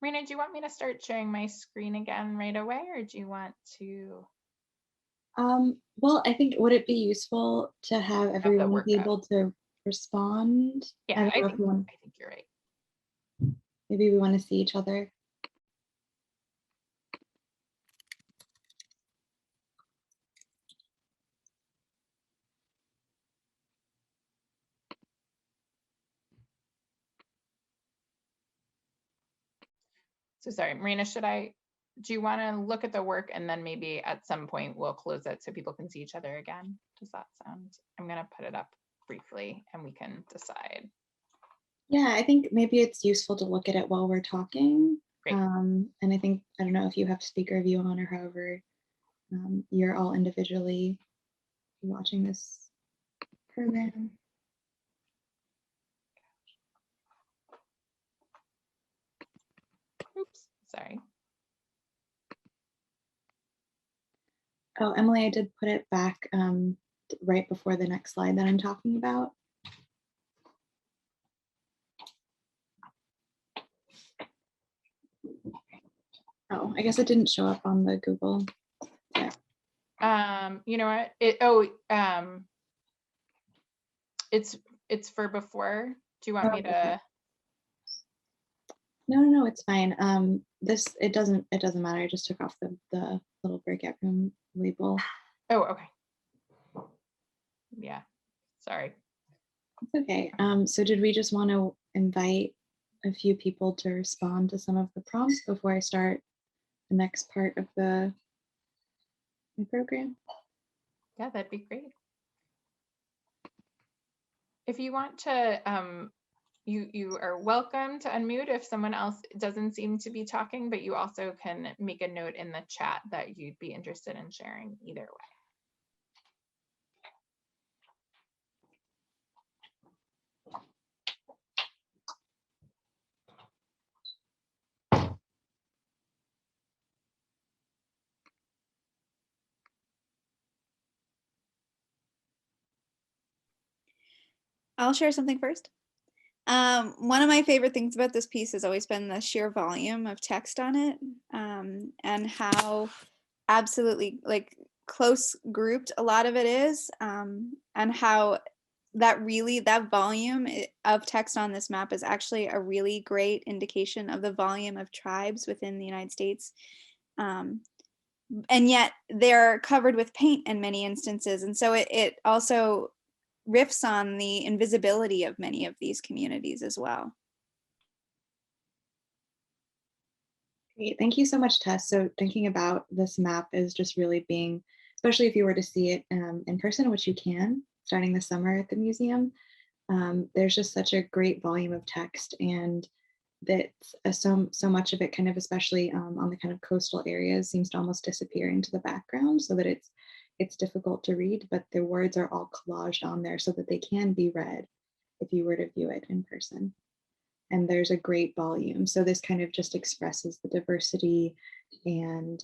Marina, do you want me to start sharing my screen again right away, or do you want to Well, I think would it be useful to have have the everyone work be up? able to respond? Yeah, I don't know if you want, I think you're right. maybe we want to see each other. So sorry, Marina, do you want to look at the work and then maybe at some point we'll close it so people can see each other again? Does that sound? I'm going to put it up briefly and we can decide. Yeah, I think maybe it's useful to look at it while we're talking. Great. And I think, I don't know if you have speaker view on or however you're all individually watching this program. Oops, sorry. Oh, Emily, I did put it back right before the next slide that I'm talking about. Oh, I guess it didn't show up on the Google. You know what? It's for before. Do you want me to? No, it's fine. It doesn't matter. I just took off the little breakout room label. Oh, okay. Yeah, sorry. It's okay. So did we just want to invite a few people to respond to some of the prompts before I start the next part of the program? Yeah, that'd be great. If you want to, you are welcome to unmute if someone else doesn't seem to be talking, but you also can make a note in the chat that you'd be interested in sharing either way. I'll share something first. One of my favorite things about this piece has always been the sheer volume of text on it, and how absolutely like close grouped a lot of it is, and how that volume of text on this map is actually a really great indication of the volume of tribes within the United States. And yet they're covered with paint in many instances. And so it also riffs on the invisibility of many of these communities as well. Great. Thank you so much, Tess. So thinking about this map is just really being, especially if you were to see it in person, which you can, starting this summer at the museum, there's just such a great volume of text, and that so much of it kind of, especially on the kind of coastal areas, seems to almost disappear into the background, so that it's difficult to read, but the words are all collaged on there so that they can be read if you were to view it in person. And there's a great volume. So this kind of just expresses the diversity and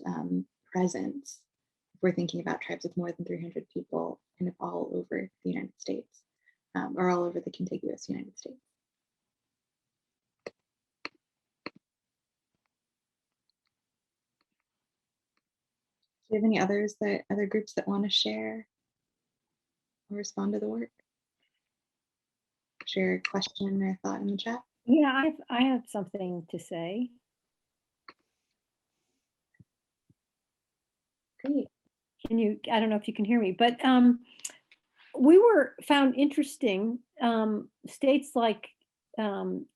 presence. If we're thinking about tribes of more than 300 people, kind of all over the United States, or all over the contiguous United States. Do you have any other groups that want to share or respond to the work? Share a question or thought in the chat? Yeah, I have something to say. Great. I don't know if you can hear me, but we found interesting states like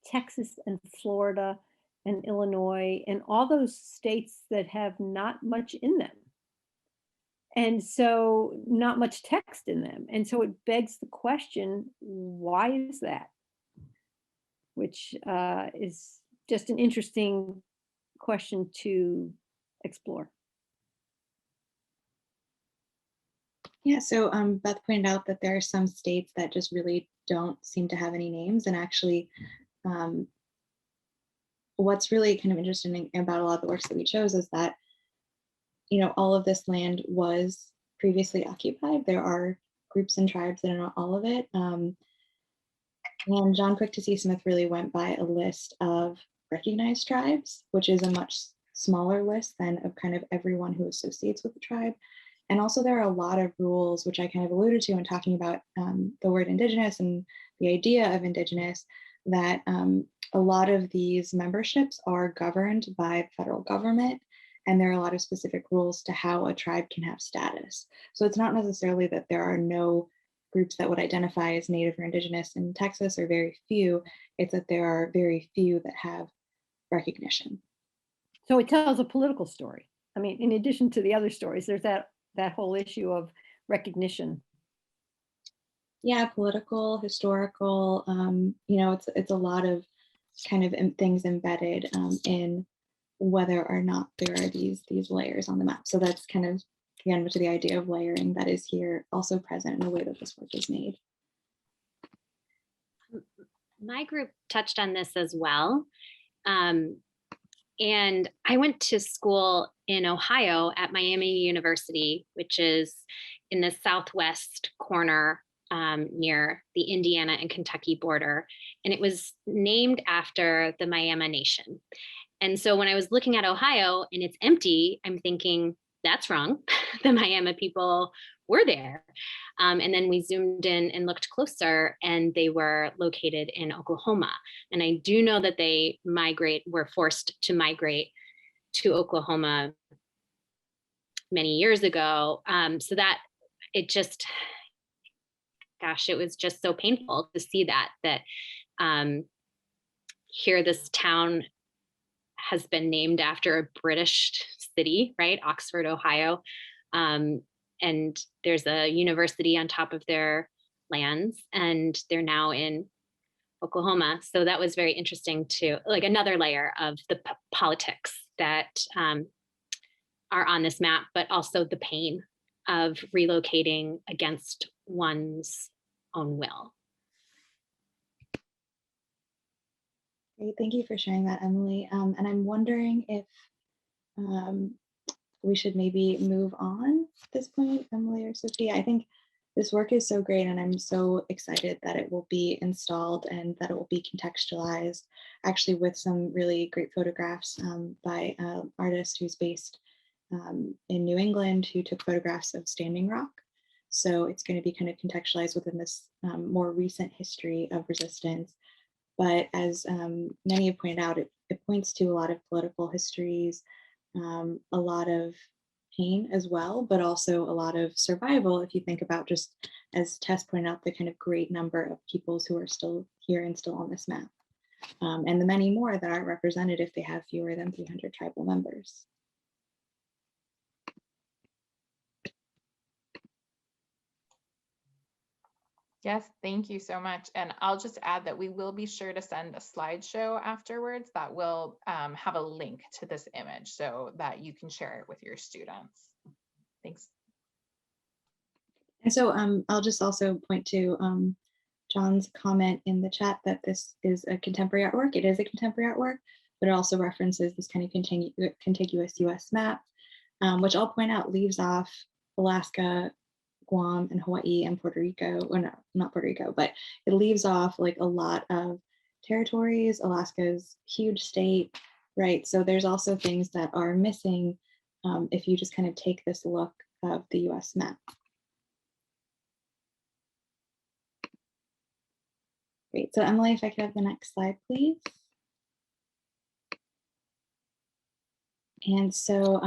Texas and Florida and Illinois and all those states that have not much in them. And so not much text in them. And so it begs the question, why is that? Which is just an interesting question to explore. Yeah, so Beth pointed out that there are some states that just really don't seem to have any names. And actually, what's really kind of interesting about a lot of the works that we chose is that, you know, all of this land was previously occupied. There are groups and tribes that are not all of it. And John Quick to C. Smith really went by a list of recognized tribes, which is a much smaller list than of kind of everyone who associates with the tribe. And also there are a lot of rules, which I kind of alluded to in talking about the word Indigenous and the idea of Indigenous, that a lot of these memberships are governed by the federal government. And there are a lot of specific rules to how a tribe can have status. So it's not necessarily that there are no groups that would identify as Native or Indigenous in Texas, or very few. It's that there are very few that have recognition. So it tells a political story. I mean, in addition to the other stories, there's that whole issue of recognition. Yeah, political, historical, you know, it's a lot of kind of things embedded in whether or not there are these layers on the map. So that's kind of, again, to the idea of layering that is here also present in the way that this work is made. My group touched on this as well. And I went to school in Ohio at Miami University, which is in the southwest corner near the Indiana and Kentucky border. And it was named after the Miami Nation. And so when I was looking at Ohio and it's empty, I'm thinking, that's wrong. The Miami people were there. And then we zoomed in and looked closer, and they were located in Oklahoma. And I do know that they were forced to migrate to Oklahoma many years ago. So that it just, gosh, it was just so painful to see that here this town has been named after a British city, right? Oxford, Ohio. And there's a university on top of their lands, and they're now in Oklahoma. So that was very interesting too, like another layer of the politics that are on this map, but also the pain of relocating against one's own will. Great, thank you for sharing that, Emily. And I'm wondering if we should maybe move on at this point, Emily or Sophia. I think this work is so great, and I'm so excited that it will be installed and that it will be contextualized, actually with some really great photographs by an artist who's based in New England, who took photographs of Standing Rock. So it's going to be kind of contextualized within this more recent history of resistance. But as many have pointed out, it points to a lot of political histories, a lot of pain as well, but also a lot of survival. If you think about, just as Tess pointed out, the kind of great number of peoples who are still here and still on this map, and the many more that aren't represented if they have fewer than 300 tribal members. Yes, thank you so much. And I'll just add that we will be sure to send a slideshow afterwards that will have a link to this image so that you can share it with your students. Thanks. And so I'll just also point to John's comment in the chat that this is a contemporary artwork. It is a contemporary artwork, but it also references this kind of contiguous US map, which I'll point out leaves off Alaska, Guam, and Hawaii, and Puerto Rico, or no, not Puerto Rico, but it leaves off like a lot of territories. Alaska's huge state, right? So there's also things that are missing if you just kind of take this look of the US map. Great, so Emily, if I could have the next slide, please. And so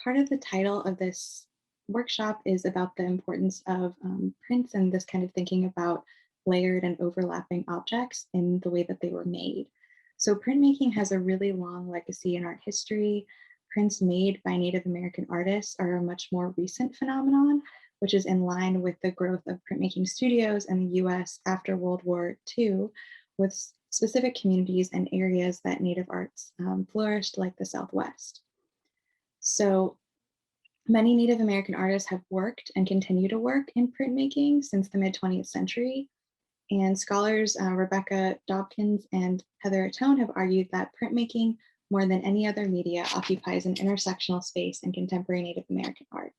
part of the title of this workshop is about the importance of prints and this kind of thinking about layered and overlapping objects in the way that they were made. So printmaking has a really long legacy in art history. Prints made by Native American artists are a much more recent phenomenon, which is in line with the growth of printmaking studios in the US after World War II, with specific communities and areas that Native arts flourished, like the Southwest. So many Native American artists have worked and continue to work in printmaking since the mid-20th century. And scholars Rebecca Dobkins and Heather Atone have argued that printmaking, more than any other media, occupies an intersectional space in contemporary Native American art.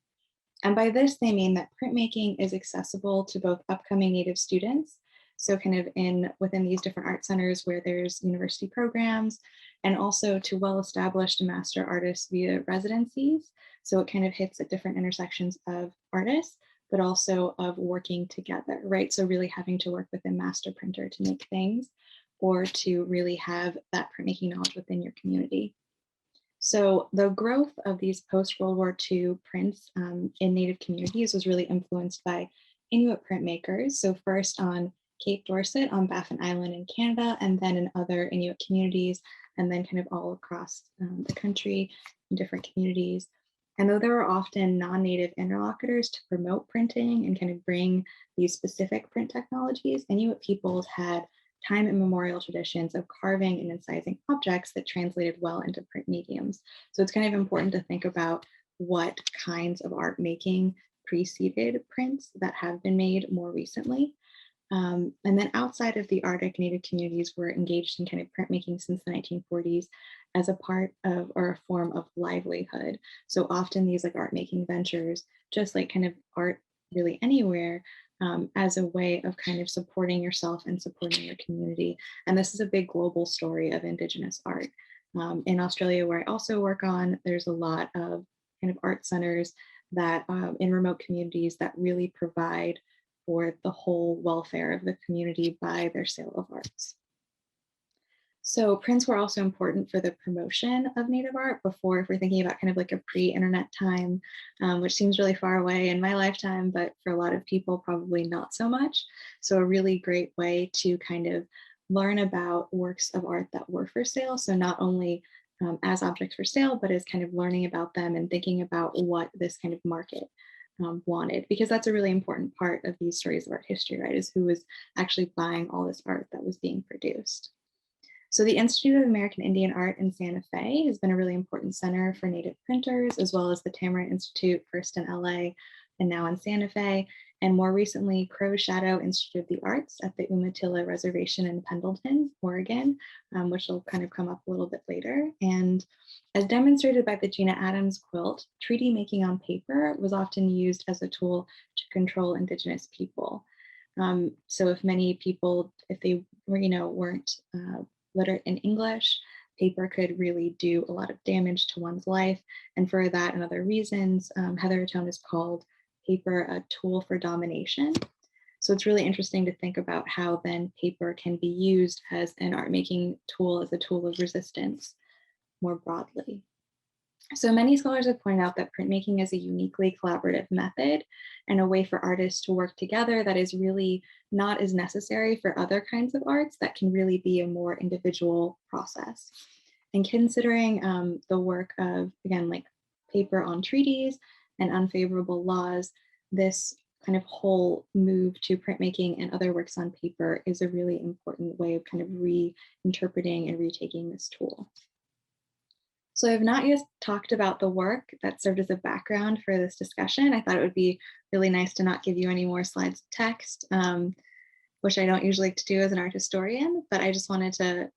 And by this, they mean that printmaking is accessible to both upcoming Native students, so kind of within these different art centers where there's university programs, and also to well-established master artists via residencies. So it kind of hits at different intersections of artists, but also of working together, right? So really having to work with a master printer to make things, or to really have that printmaking knowledge within your community. So the growth of these post-World War II prints in Native communities was really influenced by Inuit printmakers. So first on Cape Dorset on Baffin Island in Canada, and then in other Inuit communities, and then kind of all across the country in different communities. And though there were often non-Native interlocutors to promote printing and kind of bring these specific print technologies, Inuit peoples had time immemorial traditions of carving and incising objects that translated well into print mediums. So it's kind of important to think about what kinds of art making preceded prints that have been made more recently. And then outside of the Arctic, Native communities were engaged in kind of printmaking since the 1940s as a part of or a form of livelihood. So often these like art making ventures, just like kind of art really anywhere, as a way of kind of supporting yourself and supporting your community. And this is a big global story of Indigenous art. In Australia, where I also work on, there's a lot of kind of art centers that in remote communities that really provide for the whole welfare of the community by their sale of arts. So prints were also important for the promotion of Native art before, if we're thinking about kind of like a pre-internet time, which seems really far away in my lifetime, but for a lot of people, probably not so much. So a really great way to kind of learn about works of art that were for sale. So not only as objects for sale, but as kind of learning about them and thinking about what this kind of market wanted, because that's a really important part of these stories of art history, right? Is who was actually buying all this art that was being produced. So the Institute of American Indian Art in Santa Fe has been a really important center for Native printers, as well as the Tamarind Institute, first in LA and now in Santa Fe, and more recently, Crow Shadow Institute of the Arts at the Umatilla Reservation in Pendleton, Oregon, which will kind of come up a little bit later. And as demonstrated by the Gina Adams quilt, treaty making on paper was often used as a tool to control Indigenous people. So if many people, if they were, weren't literate in English, paper could really do a lot of damage to one's life. And for that and other reasons, Heather Atone has called paper a tool for domination. So it's really interesting to think about how then paper can be used as an art making tool, as a tool of resistance more broadly. So many scholars have pointed out that printmaking is a uniquely collaborative method and a way for artists to work together that is really not as necessary for other kinds of arts that can really be a more individual process. And considering the work of, again, like paper on treaties and unfavorable laws, this kind of whole move to printmaking and other works on paper is a really important way of kind of reinterpreting and retaking this tool. So I've not yet talked about the work that served as a background for this discussion. I thought it would be really nice to not give you any more slides of text, which I don't usually like to do as an art historian, but I just wanted to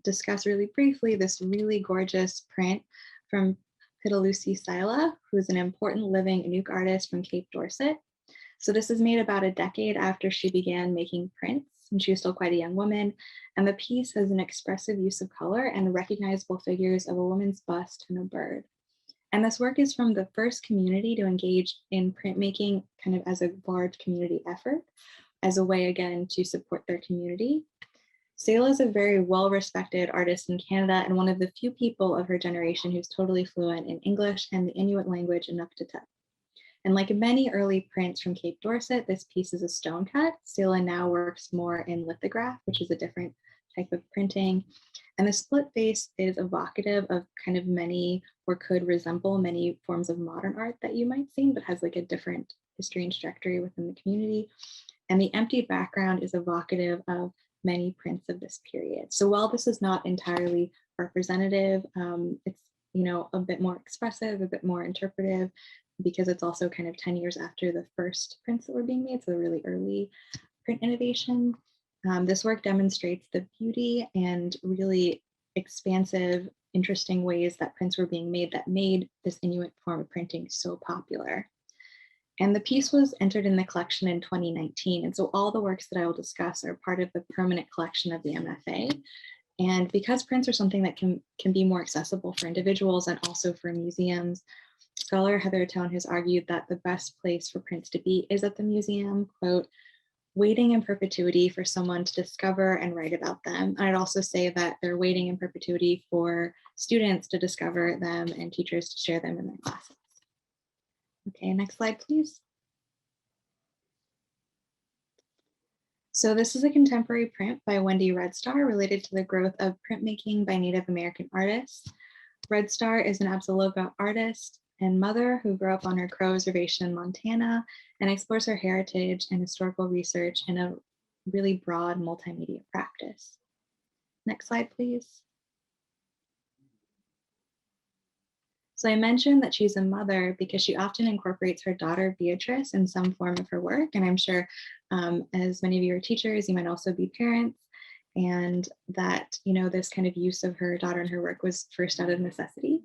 discuss really briefly this really gorgeous print from Pitalusi Sila, who's an important living Inuk artist from Cape Dorset. So this is made about a decade after she began making prints, and she was still quite a young woman. And the piece has an expressive use of color and recognizable figures of a woman's bust and a bird. And this work is from the first community to engage in printmaking kind of as a large community effort, as a way, again, to support their community. Sela is a very well-respected artist in Canada and one of the few people of her generation who's totally fluent in English and the Inuit language Inuktitut. And like many early prints from Cape Dorset, this piece is a stone cut. Sela now works more in lithograph, which is a different type of printing. And the split face is evocative of kind of many, or could resemble many forms of modern art that you might see, but has like a different history and trajectory within the community. And the empty background is evocative of many prints of this period. So while this is not entirely representative, it's, you know, a bit more expressive, a bit more interpretive, because it's also kind of 10 years after the first prints that were being made, so a really early print innovation. This work demonstrates the beauty and really expansive, interesting ways that prints were being made that made this Inuit form of printing so popular. And the piece was entered in the collection in 2019. And so all the works that I will discuss are part of the permanent collection of the MFA. And because prints are something that can be more accessible for individuals and also for museums, scholar Heather Tone has argued that the best place for prints to be is at the museum, quote, waiting in perpetuity for someone to discover and write about them. And I'd also say that they're waiting in perpetuity for students to discover them and teachers to share them in their classes. Okay, next slide, please. So this is a contemporary print by Wendy Red Star related to the growth of printmaking by Native American artists. Red Star is an Absaloga artist and mother who grew up on her Crow Reservation in Montana and explores her heritage and historical research in a really broad multimedia practice. Next slide, please. So I mentioned that she's a mother because she often incorporates her daughter Beatrice in some form of her work. And I'm sure as many of you are teachers, you might also be parents, and that, you know, this kind of use of her daughter in her work was first out of necessity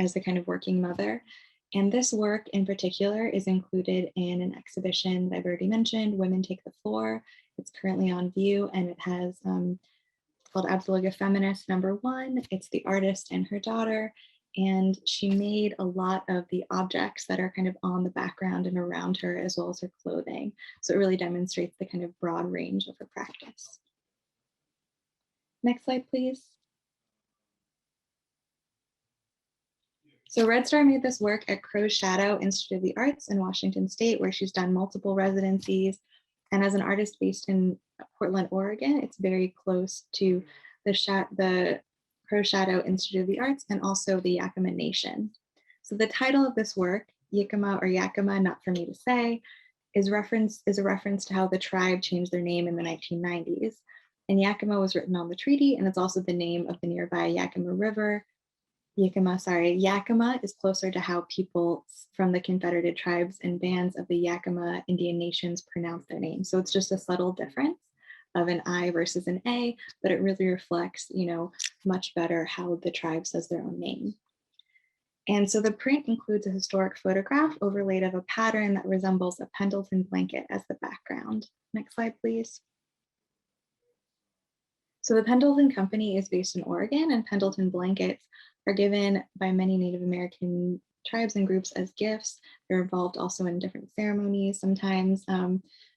as a kind of working mother. And this work in particular is included in an exhibition that I've already mentioned, Women Take the Floor. It's currently on view, and it has called Absaloga Feminist #1. It's the artist and her daughter. And she made a lot of the objects that are kind of on the background and around her, as well as her clothing. So it really demonstrates the kind of broad range of her practice. Next slide, please. So Red Star made this work at Crow's Shadow Institute of the Arts in Washington State, where she's done multiple residencies. And as an artist based in Portland, Oregon, it's very close to the Crow Shadow Institute of the Arts and also the Yakima Nation. So the title of this work, Yakima or Yakima, not for me to say, is a reference to how the tribe changed their name in the 1990s. And Yakima was written on the treaty, and it's also the name of the nearby Yakima River. Yakima is closer to how people from the Confederated tribes and bands of the Yakima Indian nations pronounce their names. So it's just a subtle difference of an I versus an A, but it really reflects, you know, much better how the tribe says their own name. And so the print includes a historic photograph overlaid of a pattern that resembles a Pendleton blanket as the background. Next slide, please. So the Pendleton Company is based in Oregon, and Pendleton blankets are given by many Native American tribes and groups as gifts. They're involved also in different ceremonies sometimes.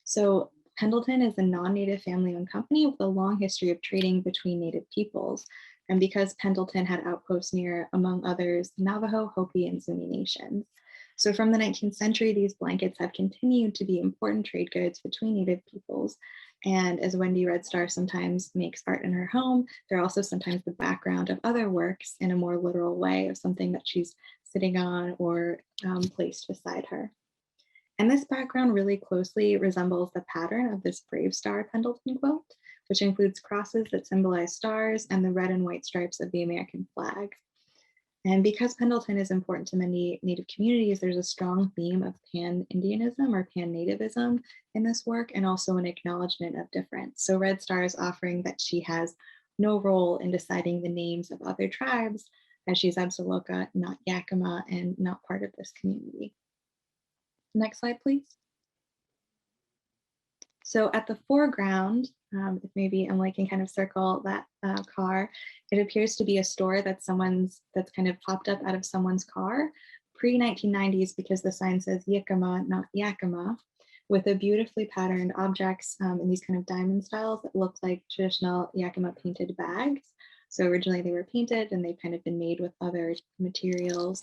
So Pendleton is a non-Native family-owned company with a long history of trading between Native peoples. And because Pendleton had outposts near, among others, Navajo, Hopi, and Zuni nations. So from the 19th century, these blankets have continued to be important trade goods between Native peoples. And as Wendy Red Star sometimes makes art in her home, they're also sometimes the background of other works in a more literal way of something that she's sitting on or placed beside her. And this background really closely resembles the pattern of this Brave Star Pendleton quilt, which includes crosses that symbolize stars and the red and white stripes of the American flag. And because Pendleton is important to many Native communities, there's a strong theme of pan-Indianism or pan-Nativism in this work, and also an acknowledgement of difference. So Red Star is offering that she has no role in deciding the names of other tribes, as she's Absaloka, not Yakima, and not part of this community. Next slide, please. So at the foreground, if maybe Emily can kind of circle that car, it appears to be a store that's kind of popped up out of someone's car, pre-1990s, because the sign says Yakima, not Yakima, with a beautifully patterned objects in these kind of diamond styles that look like traditional Yakima painted bags. So originally they were painted and they've kind of been made with other materials.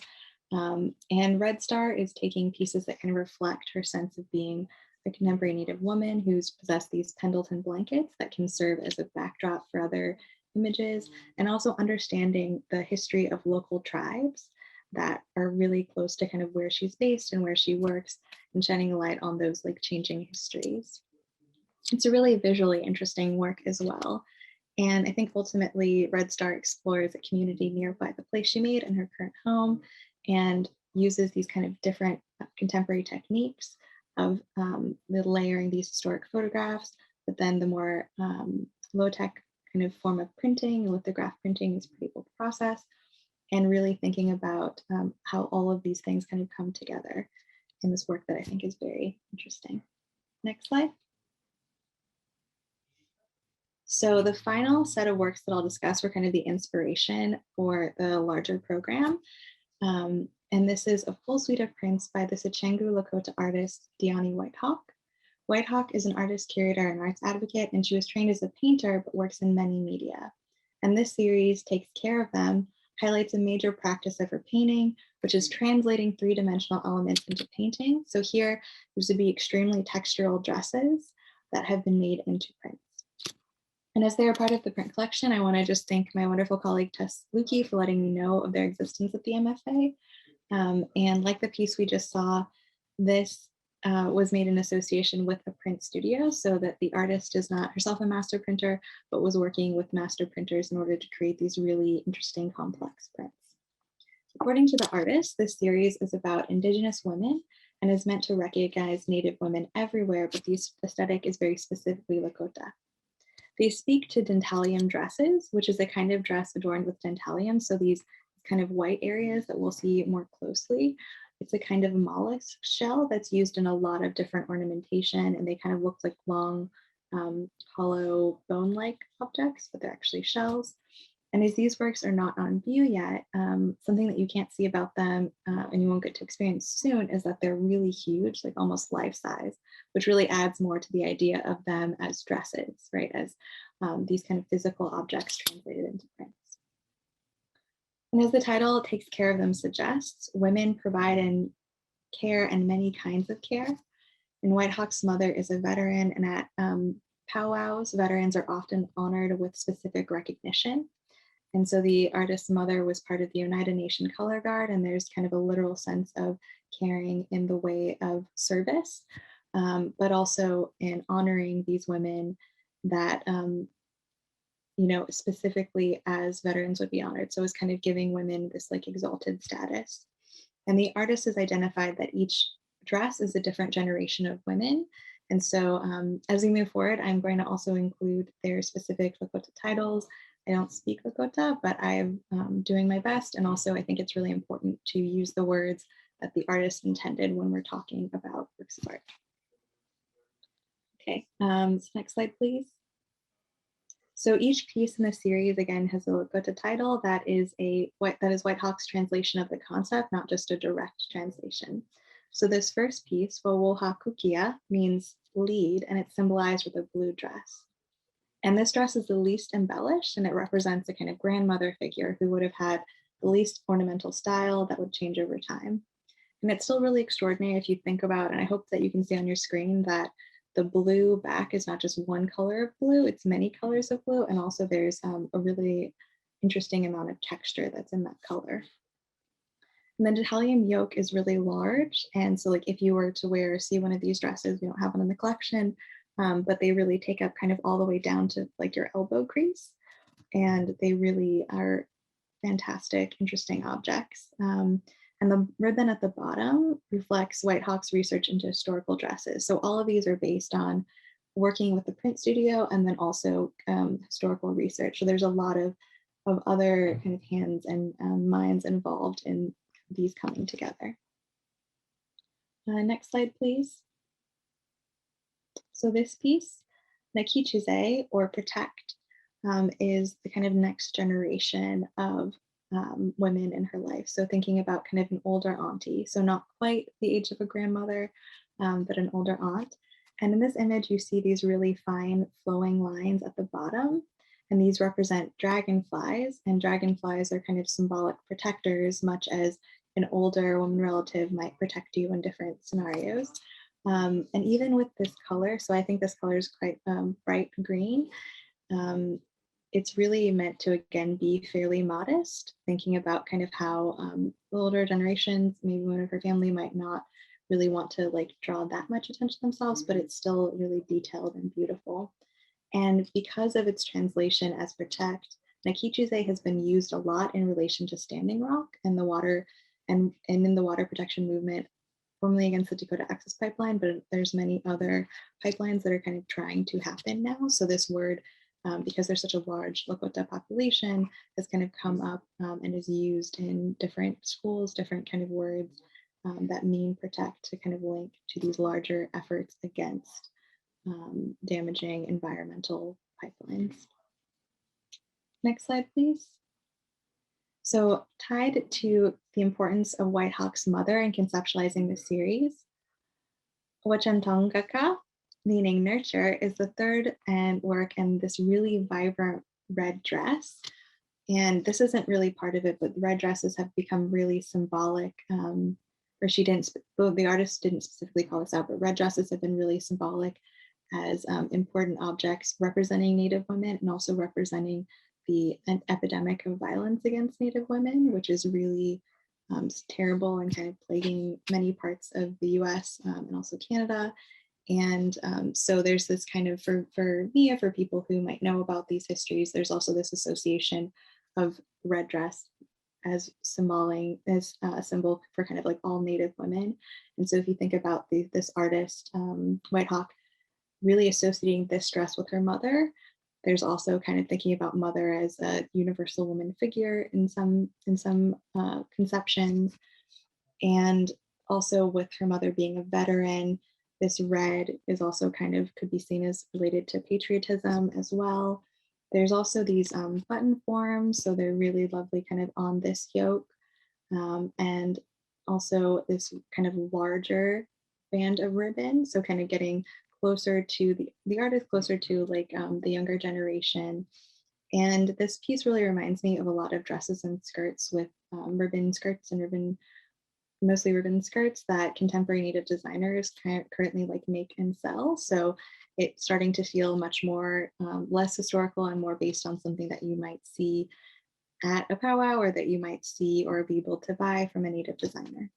And Red Star is taking pieces that kind of reflect her sense of being a contemporary Native woman who's possessed these Pendleton blankets that can serve as a backdrop for other images, and also understanding the history of local tribes that are really close to kind of where she's based and where she works, and shining a light on those like changing histories. It's a really visually interesting work as well. And I think ultimately Red Star explores a community nearby the place she made in her current home, and uses these kind of different contemporary techniques of the layering these historic photographs, but then the more low-tech kind of form of printing, lithograph printing is pretty old process, and really thinking about how all of these things kind of come together in this work that I think is very interesting. Next slide. So the final set of works that I'll discuss were kind of the inspiration for the larger program. And this is a full suite of prints by the Sichengu Lakota artist, Diani Whitehawk. Whitehawk is an artist, curator, and arts advocate, and she was trained as a painter, but works in many media. And this series takes care of them, highlights a major practice of her painting, which is translating three-dimensional elements into painting. So here, there's to be extremely textural dresses that have been made into prints. And as they are part of the print collection, I want to just thank my wonderful colleague Tess Lukey for letting me know of their existence at the MFA. And like the piece we just saw, this was made in association with a print studio, so that the artist is not herself a master printer, but was working with master printers in order to create these really interesting, complex prints. According to the artist, this series is about Indigenous women and is meant to recognize Native women everywhere, but the aesthetic is very specifically Lakota. They speak to dentalium dresses, which is a kind of dress adorned with dentalium. So these kind of white areas that we'll see more closely. It's a kind of mollusk shell that's used in a lot of different ornamentation, and they kind of look like long, hollow bone-like objects, but they're actually shells. And as these works are not on view yet, something that you can't see about them and you won't get to experience soon is that they're really huge, like almost life size, which really adds more to the idea of them as dresses, right? As these kind of physical objects translated into prints. And as the title takes care of them suggests, women provide and care and many kinds of care. And Whitehawk's mother is a veteran, and at powwows, veterans are often honored with specific recognition. And so the artist's mother was part of the Oneida Nation Color Guard, and there's kind of a literal sense of caring in the way of service, but also in honoring these women that, you know, specifically as veterans would be honored. So it's kind of giving women this like exalted status. And the artist has identified that each dress is a different generation of women. And so as we move forward, I'm going to also include their specific Lakota titles. I don't speak Lakota, but I'm doing my best. And also I think it's really important to use the words that the artist intended when we're talking about works of art. Okay, so next slide, please. So each piece in the series, again, has a Lakota title that is Whitehawk's translation of the concept, not just a direct translation. So this first piece, Wowoha Kukia, means lead, and it's symbolized with a blue dress. And this dress is the least embellished, and it represents a kind of grandmother figure who would have had the least ornamental style that would change over time. And it's still really extraordinary if you think about, and I hope that you can see on your screen that the blue back is not just one color of blue, it's many colors of blue. And also there's a really interesting amount of texture that's in that color. And then dentalium yoke is really large. And so like if you were to see one of these dresses, we don't have one in the collection, but they really take up kind of all the way down to like your elbow crease. And they really are fantastic, interesting objects. And the ribbon at the bottom reflects Whitehawk's research into historical dresses. So all of these are based on working with the print studio and then also historical research. So there's a lot of other kind of hands and minds involved in these coming together. Next slide, please. So this piece, Nakichize, or Protect, is the kind of next generation of women in her life. So thinking about kind of an older auntie, so not quite the age of a grandmother, but an older aunt. And in this image, you see these really fine flowing lines at the bottom, and these represent dragonflies, and dragonflies are kind of symbolic protectors, much as an older woman relative might protect you in different scenarios. And even with this color, so I think this color is quite bright green. It's really meant to, again, be fairly modest, thinking about kind of how the older generations, maybe one of her family might not really want to like draw that much attention themselves, but it's still really detailed and beautiful. And because of its translation as protect, Nakichize has been used a lot in relation to Standing Rock and the water and in the water protection movement, formerly against the Dakota Access Pipeline, but there's many other pipelines that are kind of trying to happen now. So this word, because there's such a large Lakota population, has kind of come up and is used in different schools, different kind of words that mean protect to kind of link to these larger efforts against damaging environmental pipelines. Next slide, please. So tied to the importance of White Hawk's mother in conceptualizing the series, Wachantongaka, meaning nurture, is the third and work in this really vibrant red dress. And this isn't really part of it, but red dresses have become really symbolic. Or she didn't, the artist didn't specifically call this out, but red dresses have been really symbolic as important objects representing Native women and also representing an epidemic of violence against Native women, which is really terrible and kind of plaguing many parts of the US and also Canada. And so there's this kind of, for me, for people who might know about these histories, there's also this association of red dress as as a symbol for kind of like all Native women. And so if you think about this artist, White Hawk, really associating this dress with her mother, there's also kind of thinking about mother as a universal woman figure in some conceptions. And also with her mother being a veteran, this red is also kind of could be seen as related to patriotism as well. There's also these button forms, so they're really lovely kind of on this yoke. And also this kind of larger band of ribbon, so kind of getting closer to the artist, closer to like the younger generation. And this piece really reminds me of a lot of dresses and skirts with ribbon skirts and mostly ribbon skirts that contemporary Native designers currently like make and sell. So it's starting to feel much more less historical and more based on something that you might see at a powwow or that you might see or be able to buy from a Native designer.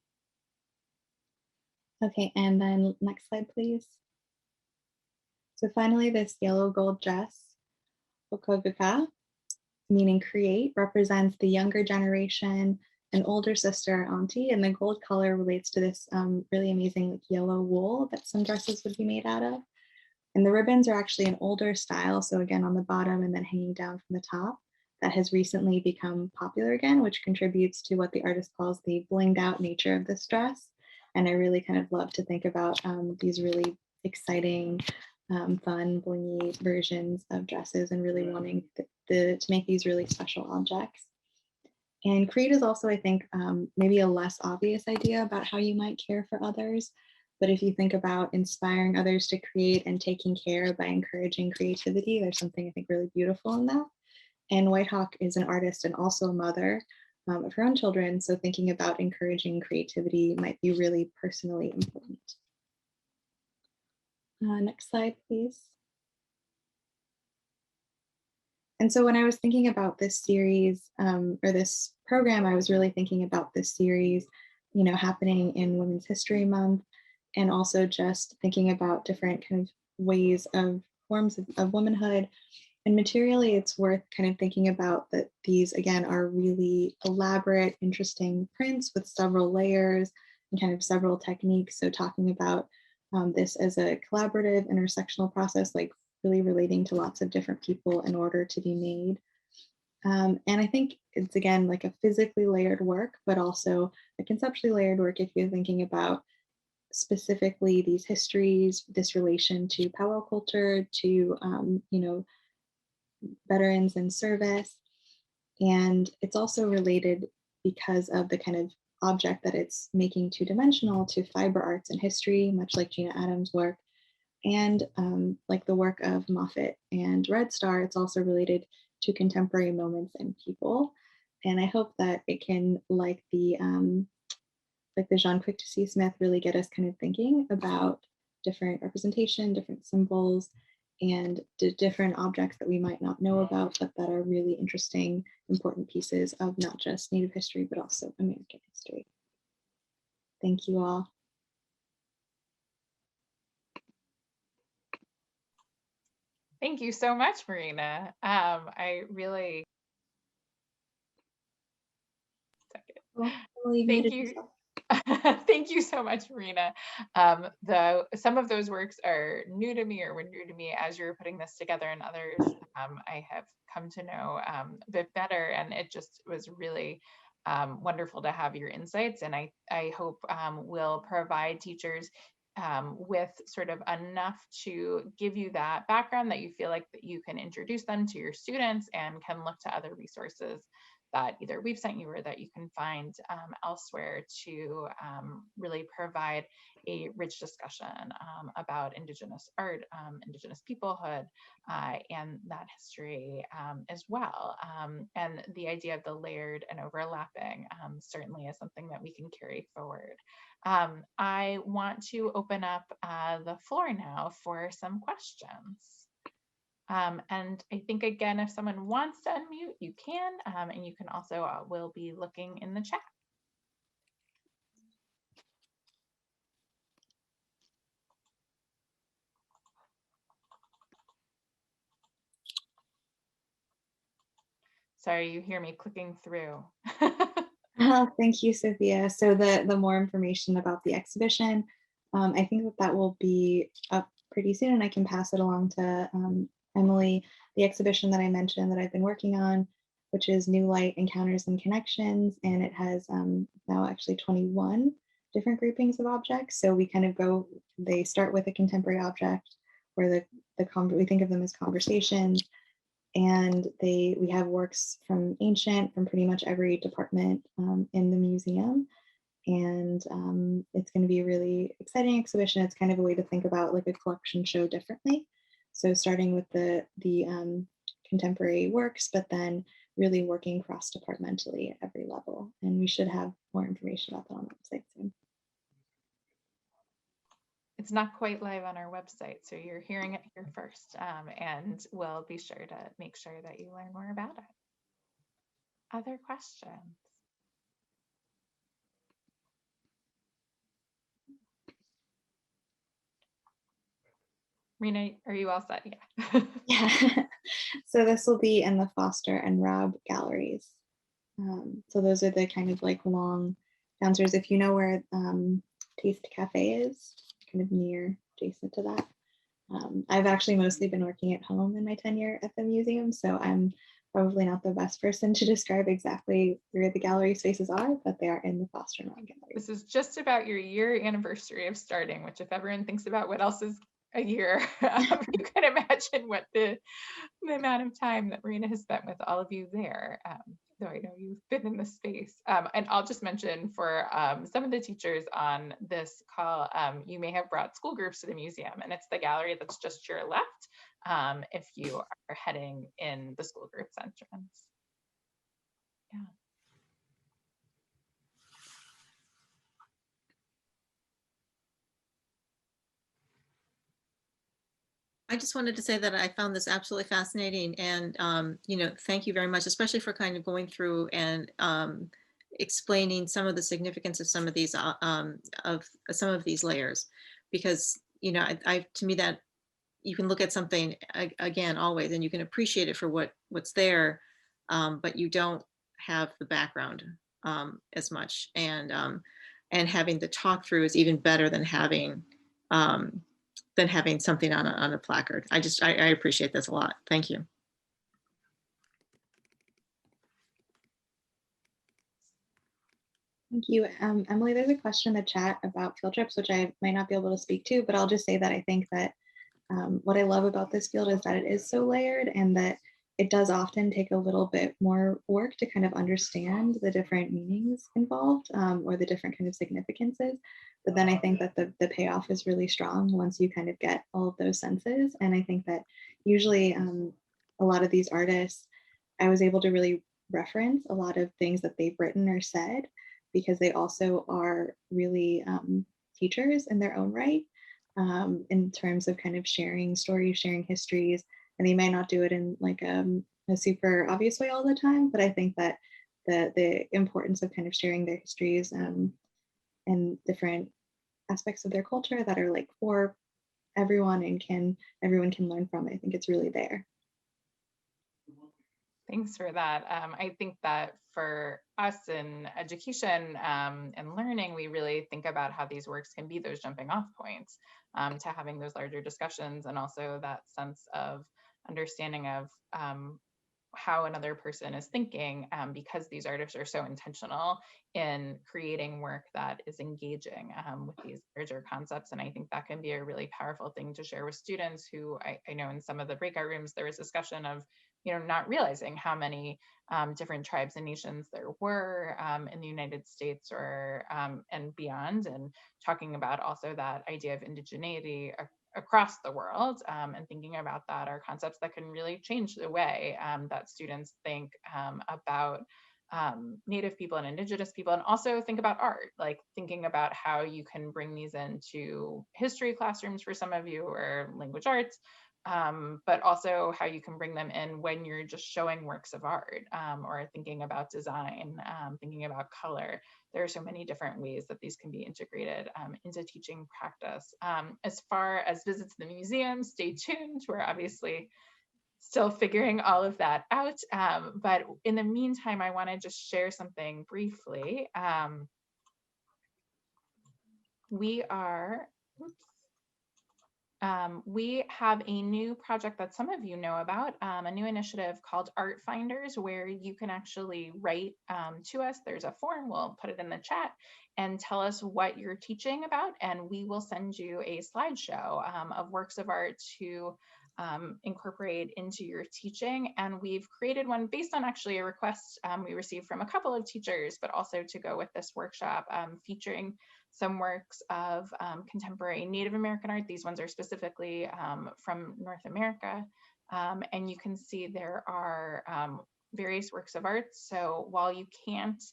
Okay, and then next slide, please. So finally, this yellow gold dress, Okogaka, meaning create, represents the younger generation, an older sister or auntie, and the gold color relates to this really amazing like yellow wool that some dresses would be made out of. And the ribbons are actually an older style, so again on the bottom and then hanging down from the top, that has recently become popular again, which contributes to what the artist calls the blinged out nature of this dress. And I really kind of love to think about these really exciting, fun, blingy versions of dresses and really wanting to make these really special objects. And create is also, I think, maybe a less obvious idea about how you might care for others. But if you think about inspiring others to create and taking care by encouraging creativity, there's something I think really beautiful in that. And White Hawk is an artist and also a mother of her own children. So thinking about encouraging creativity might be really personally important. Next slide, please. And so when I was thinking about this series or this program, I was really thinking about this series, happening in Women's History Month, and also just thinking about different kind of ways of forms of womanhood. And materially, it's worth kind of thinking about that these, again, are really elaborate, interesting prints with several layers and kind of several techniques. So talking about this as a collaborative intersectional process, like really relating to lots of different people in order to be made. And I think it's, again, like a physically layered work, but also a conceptually layered work if you're thinking about specifically these histories, this relation to powwow culture, to, veterans in service. And it's also related because of the kind of object that it's making two-dimensional to fiber arts and history, much like Gina Adams' work. And like the work of Moffat and Red Star, it's also related to contemporary moments and people. And I hope that it can, like the Jean Quick to See Smith, really get us kind of thinking about different representation, different symbols, and different objects that we might not know about, but that are really interesting, important pieces of not just Native history, but also American history. Thank you all. Thank you so much, Marina. I really thank you. Thank you so much, Marina. Some of those works are new to me or were new to me as you were putting this together, and others I have come to know a bit better, and it just was really wonderful to have your insights, and I hope will provide teachers with sort of enough to give you that background that you feel like that you can introduce them to your students and can look to other resources that either we've sent you or that you can find elsewhere to really provide a rich discussion about Indigenous art, Indigenous peoplehood, and that history as well. And the idea of the layered and overlapping certainly is something that we can carry forward. I want to open up the floor now for some questions. And I think, again, if someone wants to unmute, you can, and you can also, will be looking in the chat. Sorry, you hear me clicking through. Oh, thank you, Sophia. So the more information about the exhibition, I think that will be up pretty soon, and I can pass it along to Emily. The exhibition that I mentioned that I've been working on, which is New Light Encounters and Connections, and it has now actually 21 different groupings of objects. So we kind of go, they start with a contemporary object where we think of them as conversations, and we have works from ancient, from pretty much every department in the museum. And it's going to be a really exciting exhibition. It's kind of a way to think about like a collection show differently. So starting with the contemporary works, but then really working cross-departmentally at every level. And we should have more information about that on the website soon. It's not quite live on our website, so you're hearing it here first, and we'll be sure to make sure that you learn more about it. Other questions? Rena, are you all set? Yeah. Yeah. So this will be in the Foster and Raub galleries. So those are the kind of like long downstairs. If you know where Taste Cafe is, kind of near adjacent to that. I've actually mostly been working at home in my tenure at the museum, so I'm probably not the best person to describe exactly where the gallery spaces are, but they are in the Foster and Raub gallery. This is just about your year anniversary of starting, which if everyone thinks about what else is a year, you can imagine what the amount of time that Marina has spent with all of you there, though I know you've been in the space. And I'll just mention for some of the teachers on this call, you may have brought school groups to the museum, and it's the gallery that's just to your left if you are heading in the school groups entrance. Yeah. I just wanted to say that I found this absolutely fascinating, and thank you very much, especially for kind of going through and explaining some of the significance of some of these layers, because to me that you can look at something again always, and you can appreciate it for what's there, but you don't have the background as much, and having the talk through is even better than having something on a placard. I appreciate this a lot. Thank you. Thank you. Emily, there's a question in the chat about field trips, which I might not be able to speak to, but I'll just say that I think that what I love about this field is that it is so layered, and that it does often take a little bit more work to kind of understand the different meanings involved, or the different kind of significances. But then I think that the payoff is really strong once you kind of get all of those senses. And I think that usually a lot of these artists, I was able to really reference a lot of things that they've written or said, because they also are really teachers in their own right. in terms of kind of sharing stories, sharing histories, and they might not do it in like a super obvious way all the time, but I think that the importance of kind of sharing their histories and different aspects of their culture that are like for everyone and everyone can learn from, I think it's really there. Thanks for that. I think that for us in education and learning, we really think about how these works can be those jumping off points to having those larger discussions, and also that sense of understanding of how another person is thinking, because these artists are so intentional in creating work that is engaging with these larger concepts. And I think that can be a really powerful thing to share with students who I know in some of the breakout rooms, there was discussion of, not realizing how many different tribes and nations there were in the United States or and beyond, and talking about also that idea of indigeneity across the world, and thinking about that are concepts that can really change the way that students think about Native people and Indigenous people, and also think about art, like thinking about how you can bring these into history classrooms for some of you, or language arts, but also how you can bring them in when you're just showing works of art, or thinking about design, thinking about color. There are so many different ways that these can be integrated into teaching practice. As far as visits to the museum, stay tuned. We're obviously still figuring all of that out. But in the meantime, I want to just share something briefly. We have a new project that some of you know about, a new initiative called Art Finders, where you can actually write to us. There's a form, we'll put it in the chat, and tell us what you're teaching about, and we will send you a slideshow of works of art to incorporate into your teaching. And we've created one based on actually a request we received from a couple of teachers, but also to go with this workshop, featuring some works of contemporary Native American art. These ones are specifically from North America. And you can see there are various works of art. So while you can't,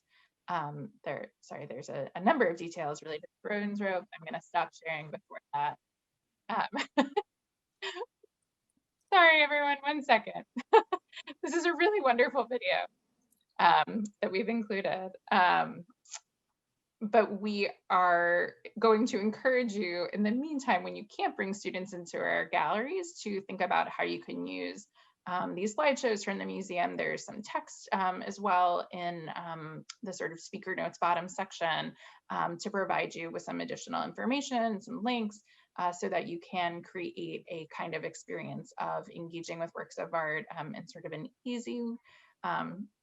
there's a number of details related to Roden's robe. I'm gonna stop sharing before that. Sorry, everyone, 1 second. This is a really wonderful video that we've included. But we are going to encourage you in the meantime, when you can't bring students into our galleries, to think about how you can use these slideshows from the museum. There's some text as well in the sort of speaker notes bottom section to provide you with some additional information, some links, so that you can create a kind of experience of engaging with works of art in sort of an easy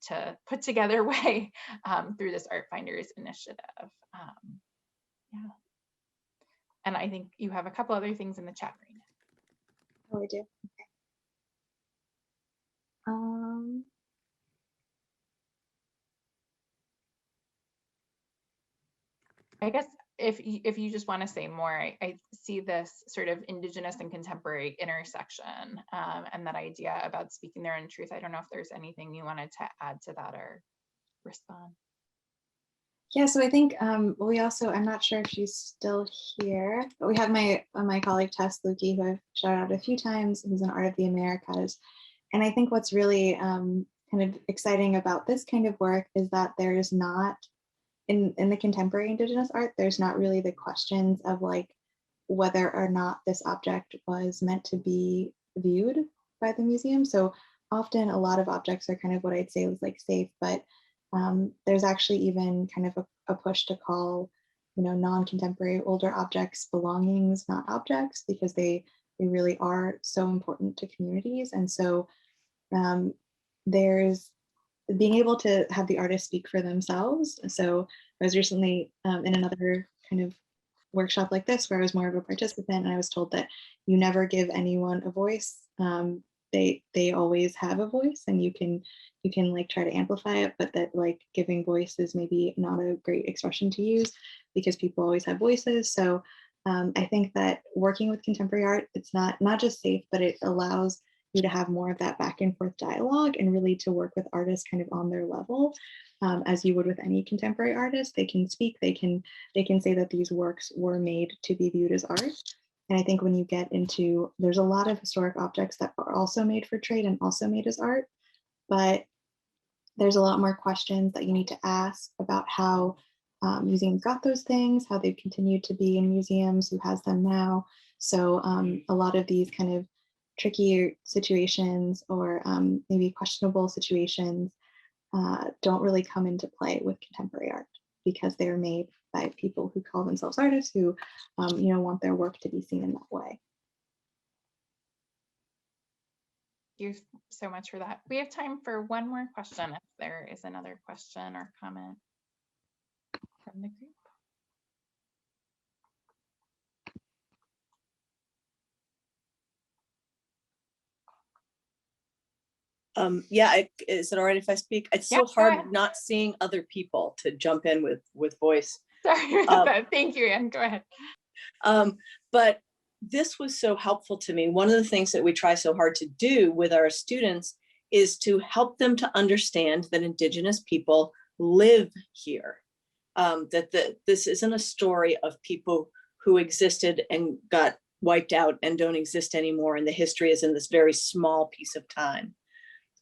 to put together way through this Art Finders initiative. Yeah. And I think you have a couple other things in the chat right now. Oh, I do. Okay. I guess if you just want to say more, I see this sort of Indigenous and contemporary intersection, and that idea about speaking their own truth. I don't know if there's anything you wanted to add to that or respond. Yeah, so I think we also, I'm not sure if she's still here, but we have my colleague Tess Lukey, who I've shouted out a few times, who's an Art of the Americas. And I think what's really kind of exciting about this kind of work is that there's not, in the contemporary Indigenous art, there's not really the questions of like whether or not this object was meant to be viewed by the museum. So often a lot of objects are kind of what I'd say was like safe, but there's actually even kind of a push to call, non-contemporary older objects belongings, not objects, because they really are so important to communities. And so there's being able to have the artists speak for themselves. So I was recently in another kind of workshop like this where I was more of a participant, and I was told that you never give anyone a voice. They always have a voice, and you can like try to amplify it, but that like giving voice is maybe not a great expression to use because people always have voices. So I think that working with contemporary art, it's not just safe, but it allows you to have more of that back and forth dialogue and really to work with artists kind of on their level, as you would with any contemporary artist. They can speak, they can say that these works were made to be viewed as art. And I think when you get into, there's a lot of historic objects that are also made for trade and also made as art, but there's a lot more questions that you need to ask about how museums got those things, how they've continued to be in museums, who has them now. So a lot of these kind of trickier situations or maybe questionable situations don't really come into play with contemporary art because they're made by people who call themselves artists who want their work to be seen in that way. Thank you so much for that. We have time for one more question if there is another question or comment from the group. Yeah, is it all right if I speak? It's Yeah, so go hard ahead. not seeing other people to jump in with voice. Sorry about that. Thank you, Anne. Go ahead. But this was so helpful to me. One of the things that we try so hard to do with our students is to help them to understand that Indigenous people live here. This isn't a story of people who existed and got wiped out and don't exist anymore, and the history is in this very small piece of time.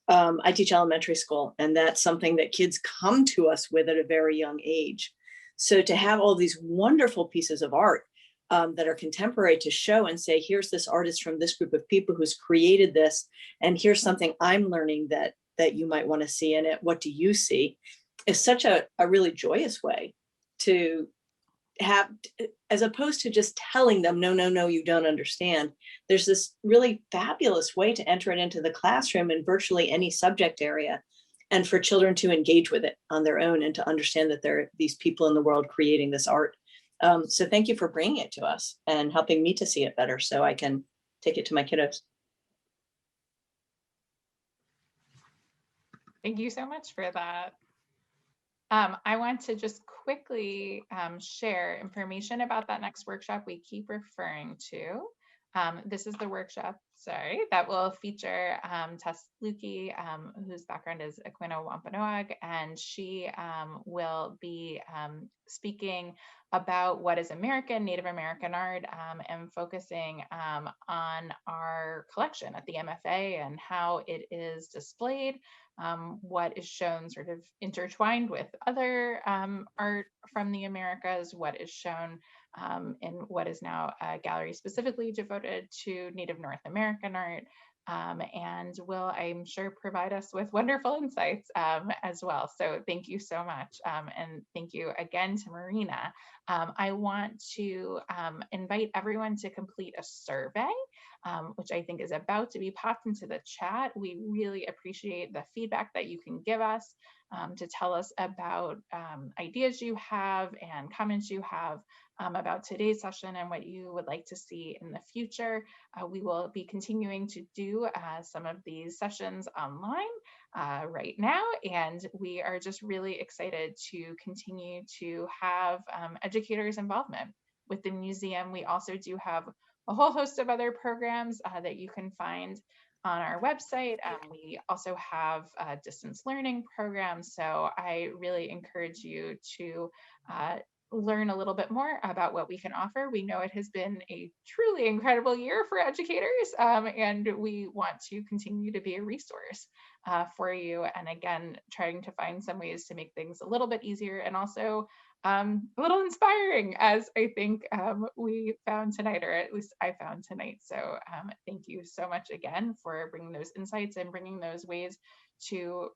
I teach elementary school, and that's something that kids come to us with at a very young age. So to have all these wonderful pieces of art that are contemporary to show and say, here's this artist from this group of people who's created this, and here's something I'm learning that you might want to see in it. What do you see? Is such a really joyous way to have, as opposed to just telling them, no, you don't understand. There's this really fabulous way to enter it into the classroom in virtually any subject area, and for children to engage with it on their own and to understand that there are these people in the world creating this art. So thank you for bringing it to us and helping me to see it better so I can take it to my kiddos. Thank you so much for that. I want to just quickly share information about that next workshop we keep referring to. This is the workshop, that will feature Tess Lukey, whose background is Aquino Wampanoag, and she will be speaking about what is American, Native American art, and focusing on our collection at the MFA and how it is displayed, what is shown sort of intertwined with other art from the Americas, what is shown in what is now a gallery specifically devoted to Native North American art, and will, I'm sure, provide us with wonderful insights as well. So thank you so much. And thank you again to Marina. I want to invite everyone to complete a survey, which I think is about to be popped into the chat. We really appreciate the feedback that you can give us to tell us about ideas you have and comments you have about today's session and what you would like to see in the future. We will be continuing to do some of these sessions online right now, and we are just really excited to continue to have educators' involvement with the museum. We also do have a whole host of other programs that you can find on our website. We also have distance learning programs, so I really encourage you to learn a little bit more about what we can offer. We know it has been a truly incredible year for educators, and we want to continue to be a resource for you. And again, trying to find some ways to make things a little bit easier and also a little inspiring, as I think we found tonight, or at least I found tonight. So thank you so much again for bringing those insights and bringing those ways to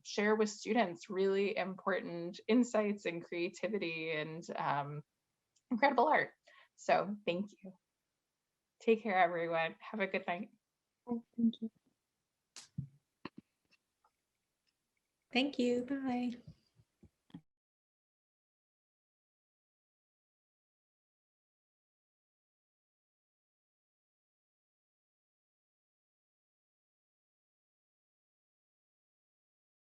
share with students really important insights and creativity and incredible art. So thank you. Take care, everyone. Have a good night. Thank you. Thank you. Bye.